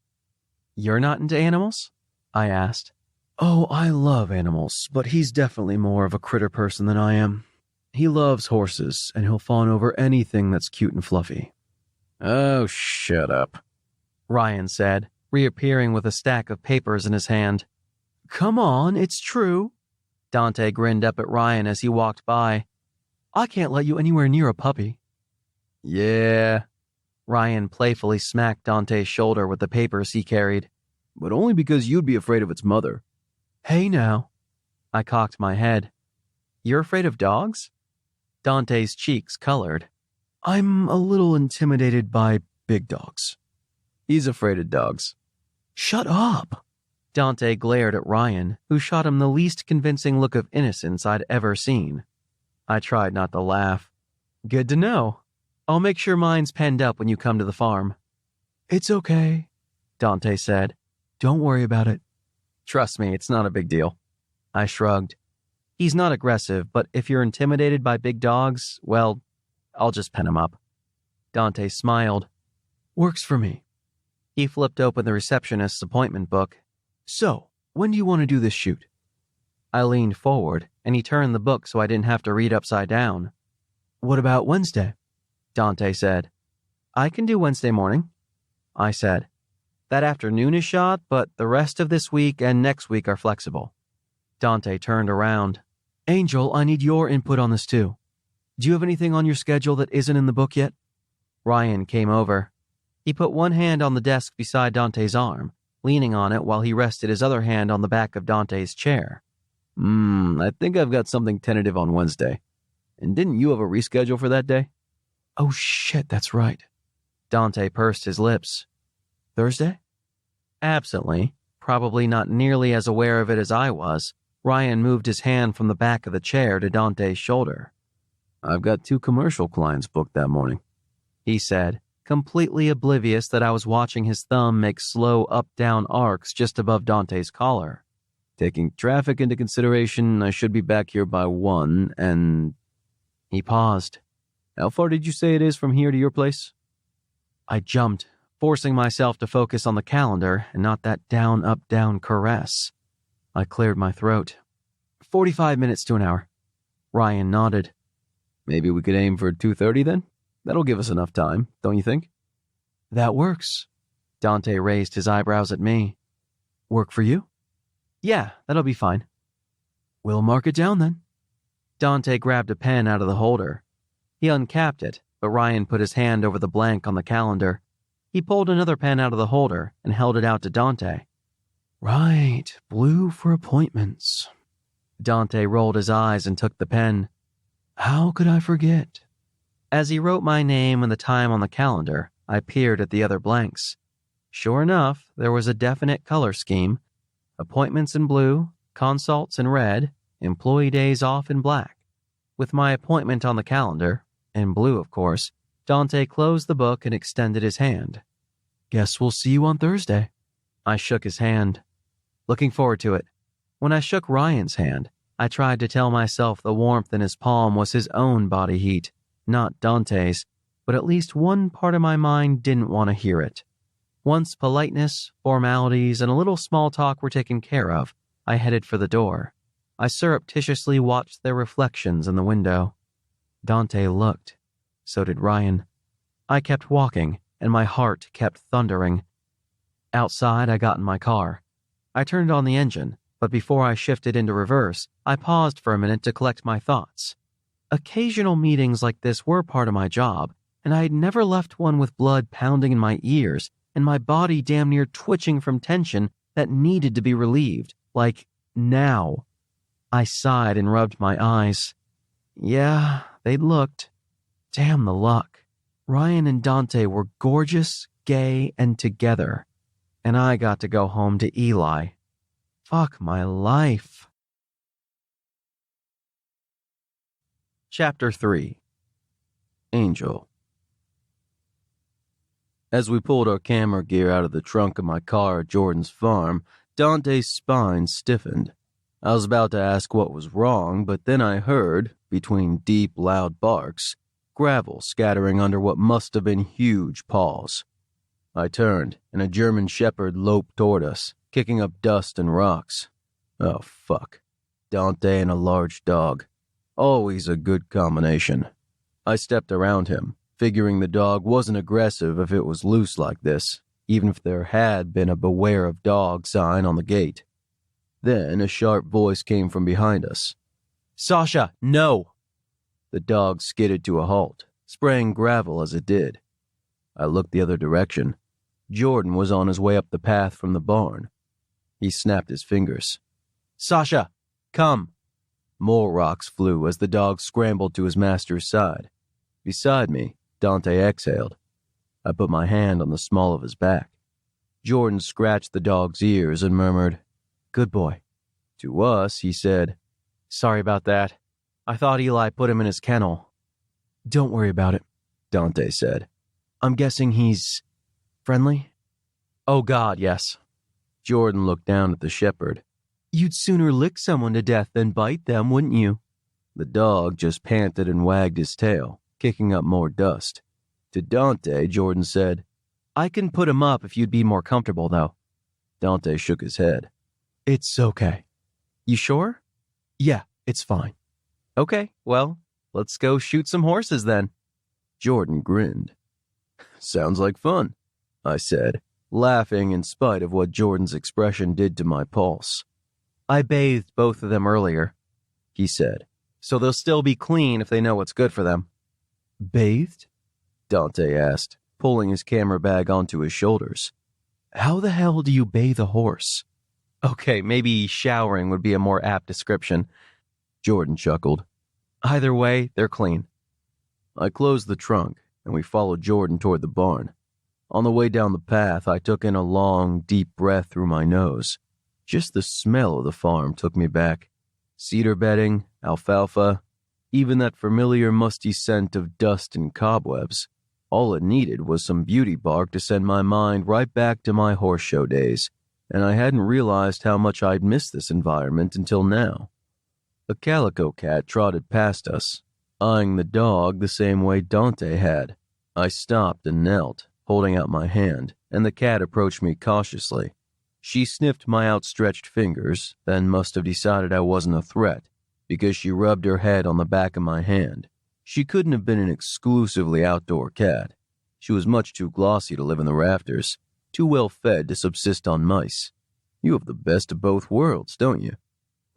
"You're not into animals?" I asked. Oh, I love animals, but he's definitely more of a critter person than I am. He loves horses, and he'll fawn over anything that's cute and fluffy. Oh, shut up, Ryan said, reappearing with a stack of papers in his hand. Come on, it's true. Dante grinned up at Ryan as he walked by. I can't let you anywhere near a puppy. Yeah. Ryan playfully smacked Dante's shoulder with the papers he carried. But only because you'd be afraid of its mother. Hey now. I cocked my head. You're afraid of dogs? Dante's cheeks colored. I'm a little intimidated by big dogs. He's afraid of dogs. Shut up. Dante glared at Ryan, who shot him the least convincing look of innocence I'd ever seen. I tried not to laugh. Good to know. I'll make sure mine's penned up when you come to the farm. It's okay, Dante said. Don't worry about it. Trust me, it's not a big deal. I shrugged. He's not aggressive, but if you're intimidated by big dogs, well, I'll just pen him up. Dante smiled. Works for me. He flipped open the receptionist's appointment book. So, when do you want to do this shoot? I leaned forward, and he turned the book so I didn't have to read upside down. What about Wednesday? Dante said. I can do Wednesday morning, I said. That afternoon is shot, but the rest of this week and next week are flexible. Dante turned around. Angel, I need your input on this too. Do you have anything on your schedule that isn't in the book yet? Ryan came over. He put one hand on the desk beside Dante's arm, leaning on it while he rested his other hand on the back of Dante's chair. I think I've got something tentative on Wednesday. And didn't you have a reschedule for that day? Oh shit, that's right. Dante pursed his lips. Thursday? Absently, probably not nearly as aware of it as I was, Ryan moved his hand from the back of the chair to Dante's shoulder. I've got 2 commercial clients booked that morning, he said, completely oblivious that I was watching his thumb make slow up-down arcs just above Dante's collar. Taking traffic into consideration, I should be back here by 1, and... He paused. How far did you say it is from here to your place? I jumped, forcing myself to focus on the calendar and not that down-up-down caress. I cleared my throat. 45 minutes to an hour. Ryan nodded. Maybe we could aim for 2:30 then? That'll give us enough time, don't you think? That works. Dante raised his eyebrows at me. Work for you? Yeah, that'll be fine. We'll mark it down then. Dante grabbed a pen out of the holder. He uncapped it, but Ryan put his hand over the blank on the calendar. He pulled another pen out of the holder and held it out to Dante. Right, blue for appointments. Dante rolled his eyes and took the pen. How could I forget? As he wrote my name and the time on the calendar, I peered at the other blanks. Sure enough, there was a definite color scheme. Appointments in blue, consults in red, employee days off in black. With my appointment on the calendar, in blue of course, Dante closed the book and extended his hand. Guess we'll see you on Thursday. I shook his hand. Looking forward to it. When I shook Ryan's hand, I tried to tell myself the warmth in his palm was his own body heat, not Dante's, but at least one part of my mind didn't want to hear it. Once politeness, formalities, and a little small talk were taken care of, I headed for the door. I surreptitiously watched their reflections in the window. Dante looked. So did Ryan. I kept walking, and my heart kept thundering. Outside, I got in my car. I turned on the engine, but before I shifted into reverse, I paused for a minute to collect my thoughts. Occasional meetings like this were part of my job, and I had never left one with blood pounding in my ears and my body damn near twitching from tension that needed to be relieved, like now. I sighed and rubbed my eyes. Yeah, they'd looked. Damn the luck. Ryan and Dante were gorgeous, gay, and together. And I got to go home to Eli. Fuck my life. Chapter 3. Angel. As we pulled our camera gear out of the trunk of my car at Jordan's farm, Dante's spine stiffened. I was about to ask what was wrong, but then I heard, between deep, loud barks, gravel scattering under what must have been huge paws. I turned, and a German shepherd loped toward us, kicking up dust and rocks. Oh, fuck. Dante and a large dog. Always a good combination. I stepped around him, figuring the dog wasn't aggressive if it was loose like this, even if there had been a "Beware of Dog" sign on the gate. Then a sharp voice came from behind us. Sasha, no! The dog skidded to a halt, spraying gravel as it did. I looked the other direction. Jordan was on his way up the path from the barn. He snapped his fingers. Sasha, come! More rocks flew as the dog scrambled to his master's side. Beside me, Dante exhaled. I put my hand on the small of his back. Jordan scratched the dog's ears and murmured, "Good boy." To us, he said, Sorry about that. I thought Eli put him in his kennel. Don't worry about it, Dante said. I'm guessing he's friendly? Oh God, yes. Jordan looked down at the shepherd. You'd sooner lick someone to death than bite them, wouldn't you? The dog just panted and wagged his tail, kicking up more dust. To Dante, Jordan said, I can put him up if you'd be more comfortable, though. Dante shook his head. It's okay. You sure? Yeah, it's fine. Okay, well, let's go shoot some horses then. Jordan grinned. Sounds like fun, I said, laughing in spite of what Jordan's expression did to my pulse. I bathed both of them earlier, he said. So they'll still be clean if they know what's good for them. Bathed? Dante asked, pulling his camera bag onto his shoulders. How the hell do you bathe a horse? Okay, maybe showering would be a more apt description. Jordan chuckled. Either way, they're clean. I closed the trunk, and we followed Jordan toward the barn. On the way down the path, I took in a long, deep breath through my nose. Just the smell of the farm took me back. Cedar bedding, alfalfa, even that familiar musty scent of dust and cobwebs. All it needed was some beauty bark to send my mind right back to my horse show days, and I hadn't realized how much I'd missed this environment until now. A calico cat trotted past us, eyeing the dog the same way Dante had. I stopped and knelt, holding out my hand, and the cat approached me cautiously. She sniffed my outstretched fingers, then must have decided I wasn't a threat, because she rubbed her head on the back of my hand. She couldn't have been an exclusively outdoor cat. She was much too glossy to live in the rafters, too well fed to subsist on mice. You have the best of both worlds, don't you?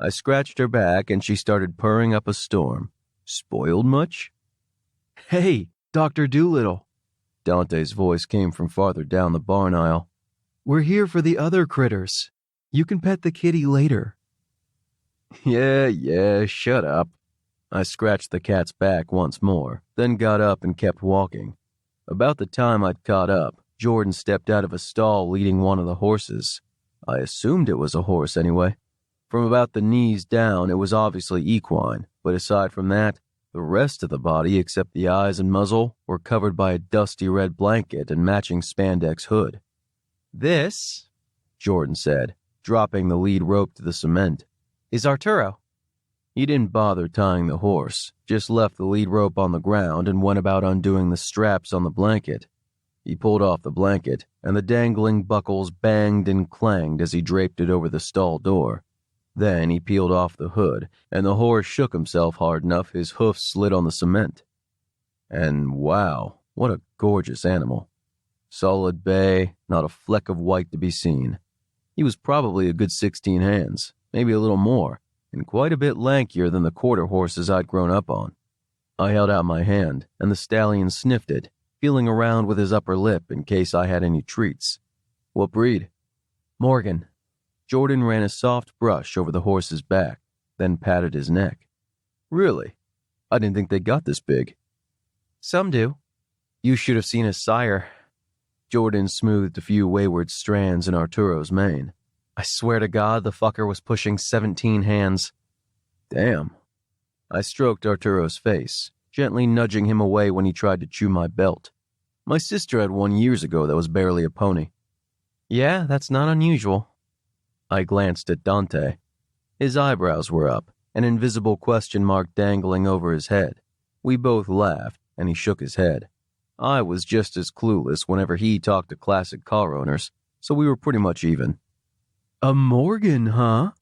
I scratched her back and she started purring up a storm. Spoiled much? Hey, Dr. Doolittle. Dante's voice came from farther down the barn aisle. We're here for the other critters. You can pet the kitty later. Yeah, shut up. I scratched the cat's back once more, then got up and kept walking. About the time I'd caught up, Jordan stepped out of a stall leading one of the horses. I assumed it was a horse anyway. From about the knees down, it was obviously equine, but aside from that, the rest of the body, except the eyes and muzzle, were covered by a dusty red blanket and matching spandex hood. This, Jordan said, dropping the lead rope to the cement, is Arturo. He didn't bother tying the horse, just left the lead rope on the ground and went about undoing the straps on the blanket. He pulled off the blanket, and the dangling buckles banged and clanged as he draped it over the stall door. Then he peeled off the hood, and the horse shook himself hard enough his hoofs slid on the cement. And wow, what a gorgeous animal. Solid bay, not a fleck of white to be seen. He was probably a good 16 hands, maybe a little more, and quite a bit lankier than the quarter horses I'd grown up on. I held out my hand, and the stallion sniffed it, feeling around with his upper lip in case I had any treats. What breed? Morgan. Jordan ran a soft brush over the horse's back, then patted his neck. Really? I didn't think they got this big. Some do. You should have seen his sire. Jordan smoothed a few wayward strands in Arturo's mane. I swear to God, the fucker was pushing 17 hands. Damn. I stroked Arturo's face, gently nudging him away when he tried to chew my belt. My sister had one years ago that was barely a pony. Yeah, that's not unusual. I glanced at Dante. His eyebrows were up, an invisible question mark dangling over his head. We both laughed, and he shook his head. I was just as clueless whenever he talked to classic car owners, so we were pretty much even. A Morgan, huh?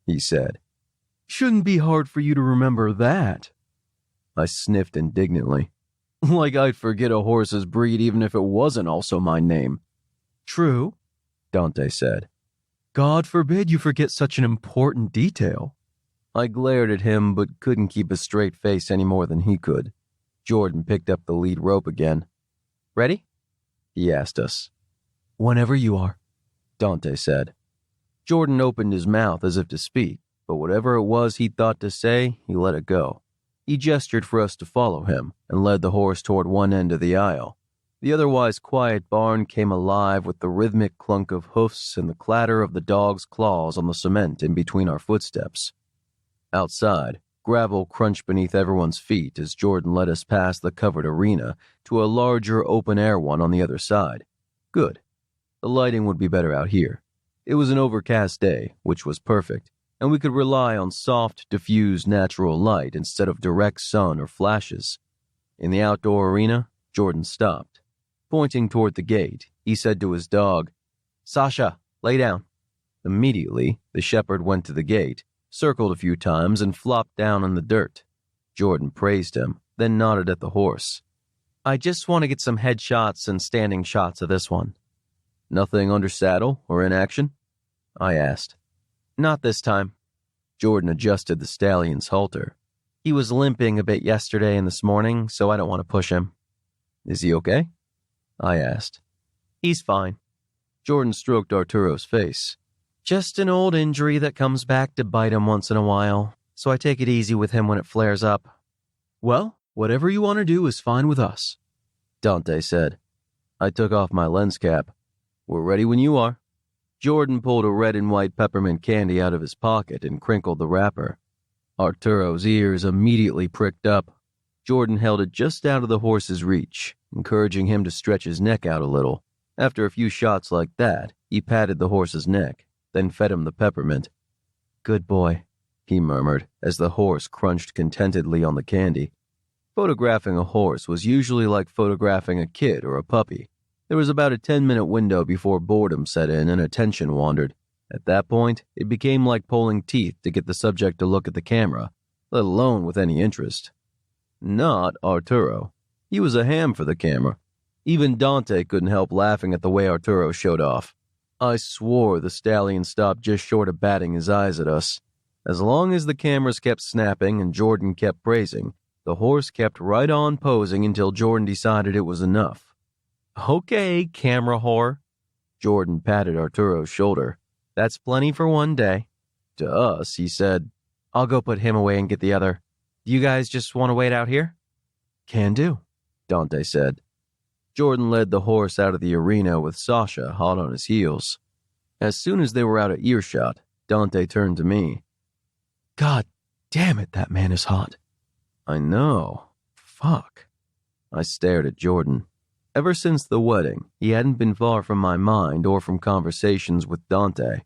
He said. Shouldn't be hard for you to remember that. I sniffed indignantly. Like I'd forget a horse's breed even if it wasn't also my name. True, Dante said. God forbid you forget such an important detail. I glared at him but couldn't keep a straight face any more than he could. Jordan picked up the lead rope again. Ready? He asked us. Whenever you are, Dante said. Jordan opened his mouth as if to speak, but whatever it was he thought to say, he let it go. He gestured for us to follow him and led the horse toward one end of the aisle. The otherwise quiet barn came alive with the rhythmic clunk of hoofs and the clatter of the dog's claws on the cement in between our footsteps. Outside, gravel crunched beneath everyone's feet as Jordan led us past the covered arena to a larger open-air one on the other side. Good. The lighting would be better out here. It was an overcast day, which was perfect, and we could rely on soft, diffused natural light instead of direct sun or flashes. In the outdoor arena, Jordan stopped. Pointing toward the gate, he said to his dog, Sasha, lay down. Immediately, the shepherd went to the gate, circled a few times, and flopped down in the dirt. Jordan praised him, then nodded at the horse. I just want to get some headshots and standing shots of this one. Nothing under saddle or in action? I asked. Not this time. Jordan adjusted the stallion's halter. He was limping a bit yesterday and this morning, so I don't want to push him. Is he okay? I asked. He's fine. Jordan stroked Arturo's face. Just an old injury that comes back to bite him once in a while, so I take it easy with him when it flares up. Well, whatever you want to do is fine with us, Dante said. I took off my lens cap. We're ready when you are. Jordan pulled a red and white peppermint candy out of his pocket and crinkled the wrapper. Arturo's ears immediately pricked up. Jordan held it just out of the horse's reach, encouraging him to stretch his neck out a little. After a few shots like that, he patted the horse's neck, then fed him the peppermint. Good boy, he murmured as the horse crunched contentedly on the candy. Photographing a horse was usually like photographing a kid or a puppy. There was about a 10-minute window before boredom set in and attention wandered. At that point, it became like pulling teeth to get the subject to look at the camera, let alone with any interest. Not Arturo. He was a ham for the camera. Even Dante couldn't help laughing at the way Arturo showed off. I swore the stallion stopped just short of batting his eyes at us. As long as the cameras kept snapping and Jordan kept praising, the horse kept right on posing until Jordan decided it was enough. Okay, camera whore. Jordan patted Arturo's shoulder. That's plenty for one day. To us, he said, I'll go put him away and get the other. Do you guys just want to wait out here? Can do, Dante said. Jordan led the horse out of the arena with Sasha hot on his heels. As soon as they were out of earshot, Dante turned to me. God damn it, that man is hot. I know. Fuck. I stared at Jordan. Ever since the wedding, he hadn't been far from my mind or from conversations with Dante.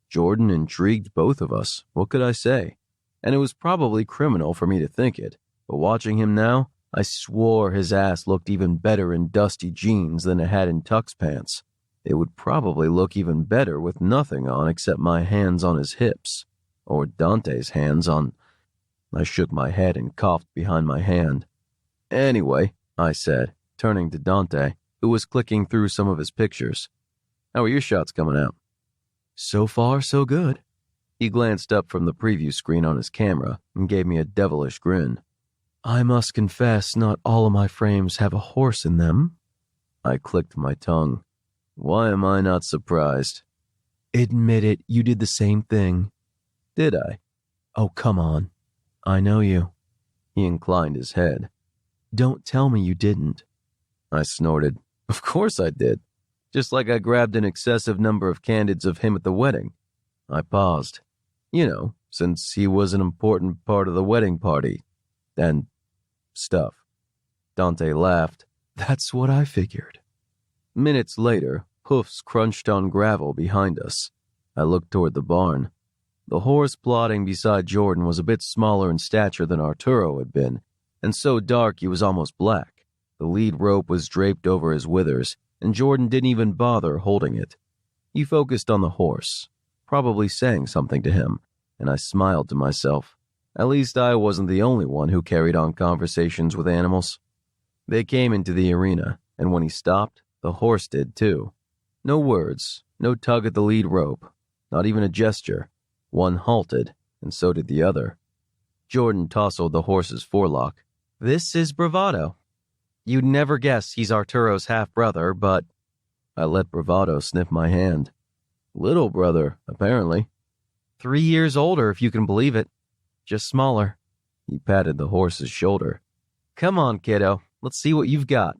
Jordan intrigued both of us, what could I say? And it was probably criminal for me to think it, but watching him now, I swore his ass looked even better in dusty jeans than it had in tux pants. It would probably look even better with nothing on except my hands on his hips, or Dante's hands on... I shook my head and coughed behind my hand. Anyway, I said, turning to Dante, who was clicking through some of his pictures. How are your shots coming out? So far, so good. He glanced up from the preview screen on his camera and gave me a devilish grin. I must confess, not all of my frames have a horse in them. I clicked my tongue. Why am I not surprised? Admit it, you did the same thing. Did I? Oh, come on. I know you. He inclined his head. Don't tell me you didn't. I snorted. Of course I did. Just like I grabbed an excessive number of candids of him at the wedding. I paused. You know, since he was an important part of the wedding party. And stuff. Dante laughed. That's what I figured. Minutes later, hoofs crunched on gravel behind us. I looked toward the barn. The horse plodding beside Jordan was a bit smaller in stature than Arturo had been, and so dark he was almost black. The lead rope was draped over his withers, and Jordan didn't even bother holding it. He focused on the horse, probably saying something to him, and I smiled to myself. At least I wasn't the only one who carried on conversations with animals. They came into the arena, and when he stopped, the horse did too. No words, no tug at the lead rope, not even a gesture. One halted, and so did the other. Jordan tousled the horse's forelock. This is Bravado. You'd never guess he's Arturo's half-brother, but... I let Bravado sniff my hand. Little brother, apparently. 3 years older, if you can believe it. Just smaller. He patted the horse's shoulder. Come on, kiddo. Let's see what you've got.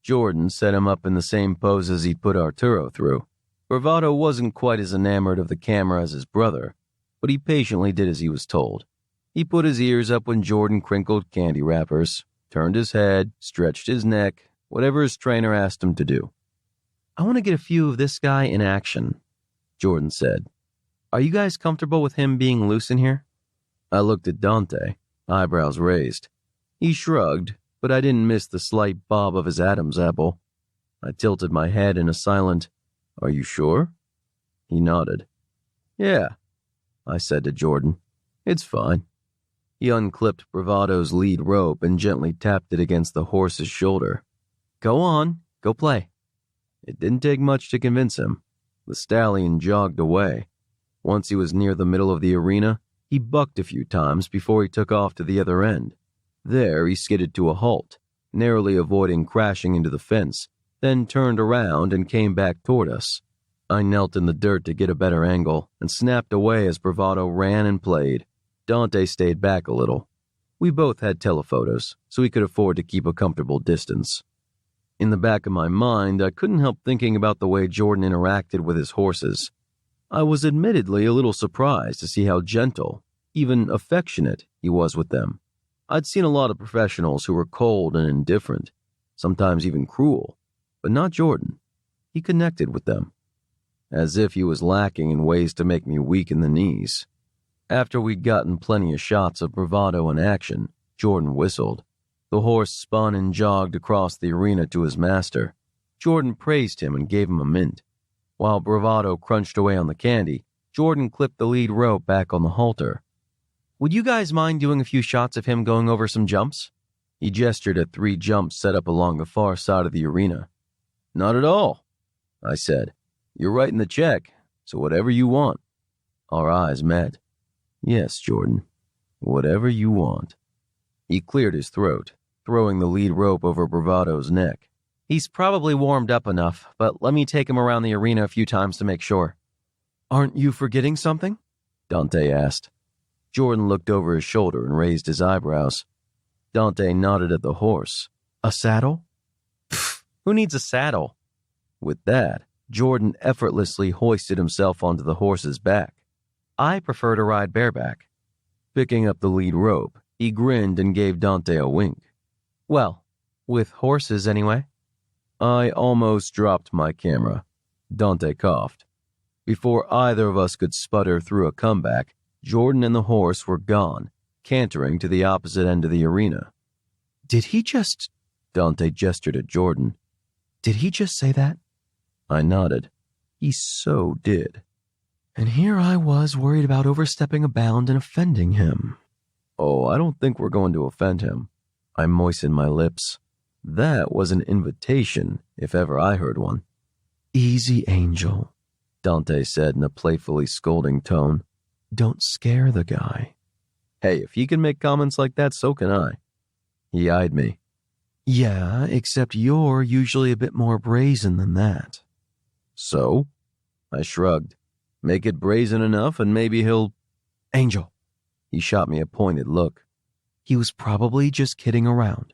Jordan set him up in the same pose as he'd put Arturo through. Bravado wasn't quite as enamored of the camera as his brother, but he patiently did as he was told. He put his ears up when Jordan crinkled candy wrappers, turned his head, stretched his neck, whatever his trainer asked him to do. I want to get a few of this guy in action, Jordan said. Are you guys comfortable with him being loose in here? I looked at Dante, eyebrows raised. He shrugged, but I didn't miss the slight bob of his Adam's apple. I tilted my head in a silent, "Are you sure?" He nodded. "Yeah," I said to Jordan. "It's fine." He unclipped Bravado's lead rope and gently tapped it against the horse's shoulder. Go on, go play. It didn't take much to convince him. The stallion jogged away. Once he was near the middle of the arena, he bucked a few times before he took off to the other end. There he skidded to a halt, narrowly avoiding crashing into the fence, then turned around and came back toward us. I knelt in the dirt to get a better angle and snapped away as Bravado ran and played. Dante stayed back a little. We both had telephotos, so we could afford to keep a comfortable distance. In the back of my mind, I couldn't help thinking about the way Jordan interacted with his horses. I was admittedly a little surprised to see how gentle, even affectionate, he was with them. I'd seen a lot of professionals who were cold and indifferent, sometimes even cruel, but not Jordan. He connected with them, as if he was lacking in ways to make me weak in the knees. After we'd gotten plenty of shots of Bravado in action, Jordan whistled. The horse spun and jogged across the arena to his master. Jordan praised him and gave him a mint. While Bravado crunched away on the candy, Jordan clipped the lead rope back on the halter. Would you guys mind doing a few shots of him going over some jumps? He gestured at 3 jumps set up along the far side of the arena. Not at all, I said. You're writing the check, so whatever you want. Our eyes met. Yes, Jordan, whatever you want. He cleared his throat, throwing the lead rope over Bravado's neck. He's probably warmed up enough, but let me take him around the arena a few times to make sure. Aren't you forgetting something? Dante asked. Jordan looked over his shoulder and raised his eyebrows. Dante nodded at the horse. A saddle? Pfft, who needs a saddle? With that, Jordan effortlessly hoisted himself onto the horse's back. I prefer to ride bareback. Picking up the lead rope, he grinned and gave Dante a wink. Well, with horses anyway. I almost dropped my camera. Dante coughed. Before either of us could sputter through a comeback, Jordan and the horse were gone, cantering to the opposite end of the arena. Did he just... Dante gestured at Jordan. Did he just say that? I nodded. He so did. And here I was worried about overstepping a bound and offending him. Oh, I don't think we're going to offend him. I moistened my lips. That was an invitation, if ever I heard one. Easy, Angel, Dante said in a playfully scolding tone. Don't scare the guy. Hey, if he can make comments like that, so can I. He eyed me. Yeah, except you're usually a bit more brazen than that. So? I shrugged. Make it brazen enough and maybe he'll... Angel. He shot me a pointed look. He was probably just kidding around.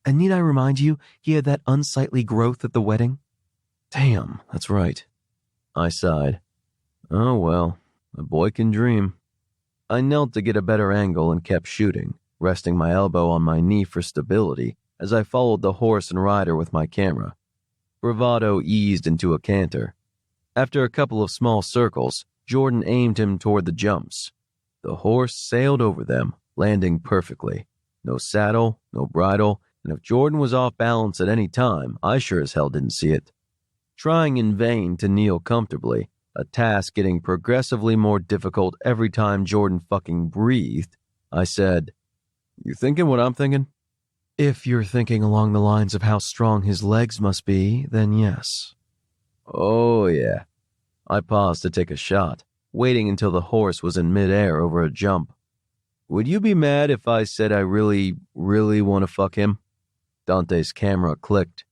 And need I remind you, he had that unsightly growth at the wedding? Damn, that's right. I sighed. Oh well, a boy can dream. I knelt to get a better angle and kept shooting, resting my elbow on my knee for stability as I followed the horse and rider with my camera. Bravado eased into a canter. After a couple of small circles, Jordan aimed him toward the jumps. The horse sailed over them, landing perfectly. No saddle, no bridle, and if Jordan was off balance at any time, I sure as hell didn't see it. Trying in vain to kneel comfortably, a task getting progressively more difficult every time Jordan fucking breathed, I said, "You thinking what I'm thinking?" If you're thinking along the lines of how strong his legs must be, then yes. Oh, yeah. I paused to take a shot, waiting until the horse was in midair over a jump. Would you be mad if I said I really, really want to fuck him? Dante's camera clicked.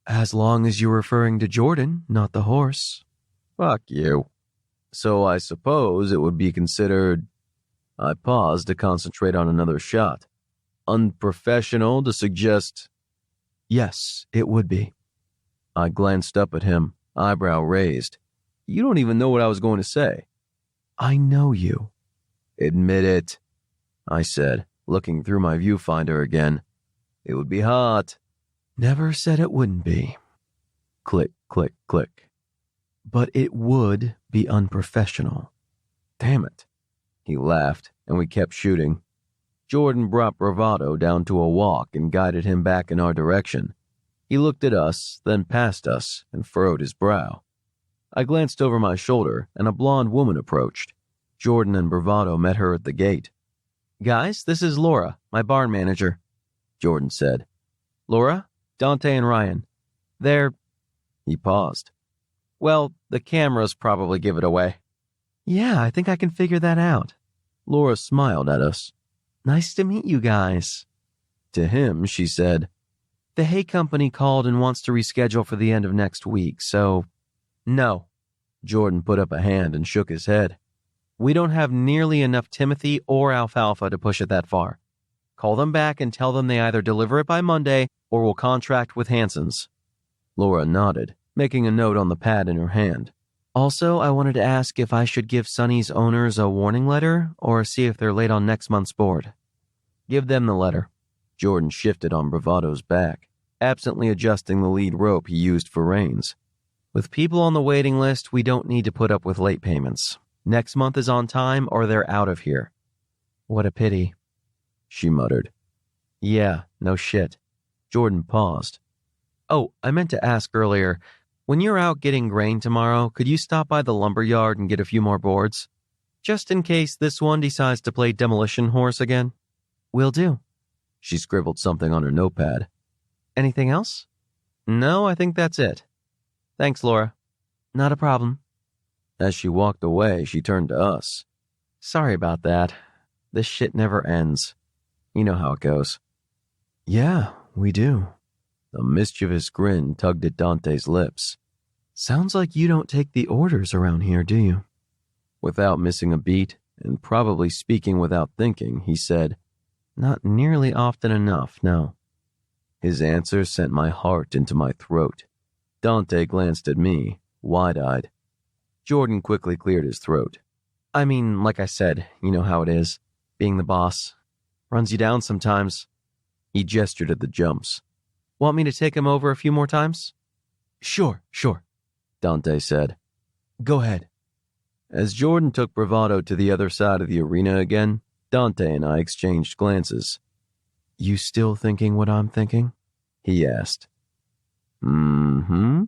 As long as you're referring to Jordan, not the horse. Fuck you. So I suppose it would be considered... I paused to concentrate on another shot. Unprofessional to suggest... Yes, it would be. I glanced up at him, eyebrow raised. You don't even know what I was going to say. I know you. Admit it, I said, looking through my viewfinder again. It would be hot. Never said it wouldn't be. Click, click, click. But it would be unprofessional. Damn it. He laughed, and we kept shooting. Jordan brought Bravado down to a walk and guided him back in our direction. He looked at us, then past us, and furrowed his brow. I glanced over my shoulder, and a blonde woman approached. Jordan and Bravado met her at the gate. "Guys, this is Laura, my barn manager," Jordan said. "Laura, Dante and Ryan. They're..." He paused. "Well, the cameras probably give it away." "Yeah, I think I can figure that out." Laura smiled at us. "Nice to meet you guys." To him, she said, "The hay company called and wants to reschedule for the end of next week, so..." "No." Jordan put up a hand and shook his head. "We don't have nearly enough Timothy or alfalfa to push it that far. Call them back and tell them they either deliver it by Monday or we'll contract with Hanson's." Laura nodded, making a note on the pad in her hand. "Also, I wanted to ask if I should give Sonny's owners a warning letter or see if they're late on next month's board." "Give them the letter." Jordan shifted on Bravado's back, absently adjusting the lead rope he used for reins. "With people on the waiting list, we don't need to put up with late payments. Next month is on time or they're out of here." "What a pity," she muttered. "Yeah, no shit." Jordan paused. "Oh, I meant to ask earlier, when you're out getting grain tomorrow, could you stop by the lumber yard and get a few more boards? Just in case this one decides to play demolition horse again." "Will do." She scribbled something on her notepad. "Anything else?" "No, I think that's it." "Thanks, Laura." "Not a problem." As she walked away, she turned to us. "Sorry about that. This shit never ends. You know how it goes." "Yeah, we do." A mischievous grin tugged at Dante's lips. "Sounds like you don't take the orders around here, do you?" Without missing a beat, and probably speaking without thinking, he said, "Not nearly often enough, no." His answer sent my heart into my throat. Dante glanced at me, wide-eyed. Jordan quickly cleared his throat. "I mean, like I said, you know how it is. Being the boss. Runs you down sometimes." He gestured at the jumps. "Want me to take him over a few more times?" Sure, Dante said. "Go ahead." As Jordan took Bravado to the other side of the arena again, Dante and I exchanged glances. "You still thinking what I'm thinking?" he asked. Mm-hmm.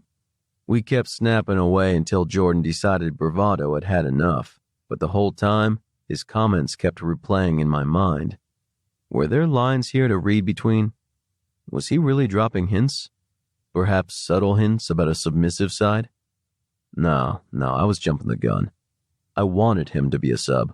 We kept snapping away until Jordan decided Bravado had had enough, but the whole time, his comments kept replaying in my mind. Were there lines here to read between? Was he really dropping hints? Perhaps subtle hints about a submissive side? No, I was jumping the gun. I wanted him to be a sub.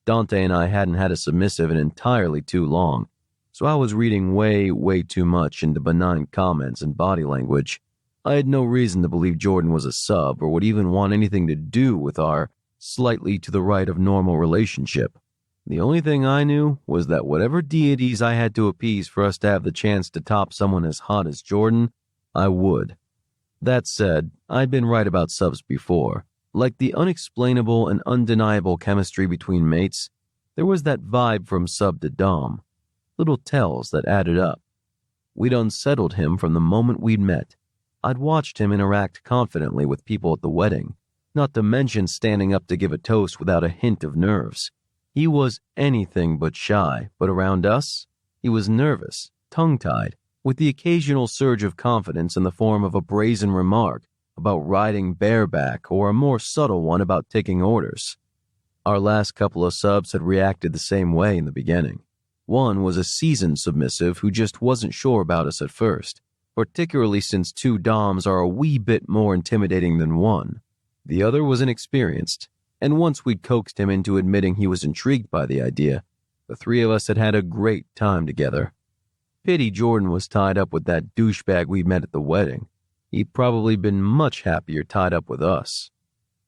Dante and I hadn't had a submissive in entirely too long, so I was reading way too much into benign comments and body language. I had no reason to believe Jordan was a sub or would even want anything to do with our slightly to the right of normal relationship. The only thing I knew was that whatever deities I had to appease for us to have the chance to top someone as hot as Jordan, I would. That said, I'd been right about subs before. Like the unexplainable and undeniable chemistry between mates, there was that vibe from sub to dom. Little tells that added up. We'd unsettled him from the moment we'd met. I'd watched him interact confidently with people at the wedding, not to mention standing up to give a toast without a hint of nerves. He was anything but shy, but around us, he was nervous, tongue-tied, with the occasional surge of confidence in the form of a brazen remark about riding bareback or a more subtle one about taking orders. Our last couple of subs had reacted the same way in the beginning. One was a seasoned submissive who just wasn't sure about us at first, particularly since 2 doms are a wee bit more intimidating than 1. The other was inexperienced, and once we'd coaxed him into admitting he was intrigued by the idea, the 3 of us had had a great time together. Pity Jordan was tied up with that douchebag we met at the wedding. He'd probably been much happier tied up with us.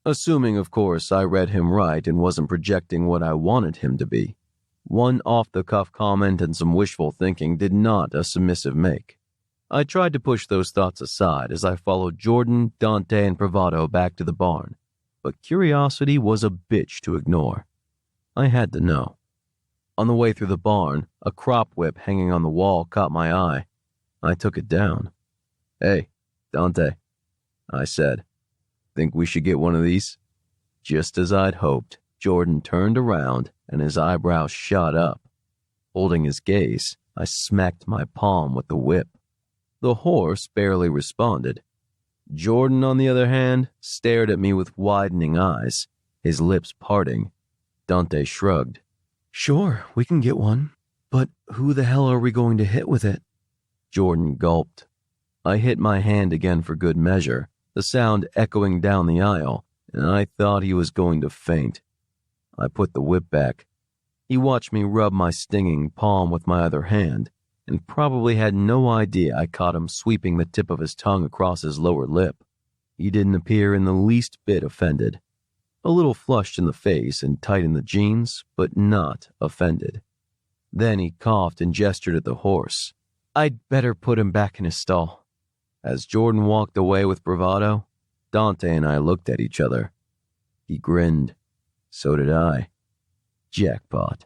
Assuming, of course, I read him right and wasn't projecting what I wanted him to be. One off-the-cuff comment and some wishful thinking did not a submissive make. I tried to push those thoughts aside as I followed Jordan, Dante, and Bravado back to the barn, but curiosity was a bitch to ignore. I had to know. On the way through the barn, a crop whip hanging on the wall caught my eye. I took it down. "Hey, Dante," I said. "Think we should get one of these?" Just as I'd hoped, Jordan turned around and his eyebrows shot up. Holding his gaze, I smacked my palm with the whip. The horse barely responded. Jordan, on the other hand, stared at me with widening eyes, his lips parting. Dante shrugged. "Sure, we can get one. But who the hell are we going to hit with it?" Jordan gulped. I hit my hand again for good measure, the sound echoing down the aisle, and I thought he was going to faint. I put the whip back. He watched me rub my stinging palm with my other hand, and probably had no idea I caught him sweeping the tip of his tongue across his lower lip. He didn't appear in the least bit offended. A little flushed in the face and tight in the jeans, but not offended. Then he coughed and gestured at the horse. "I'd better put him back in his stall." As Jordan walked away with bravado, Dante and I looked at each other. He grinned. So did I. Jackpot.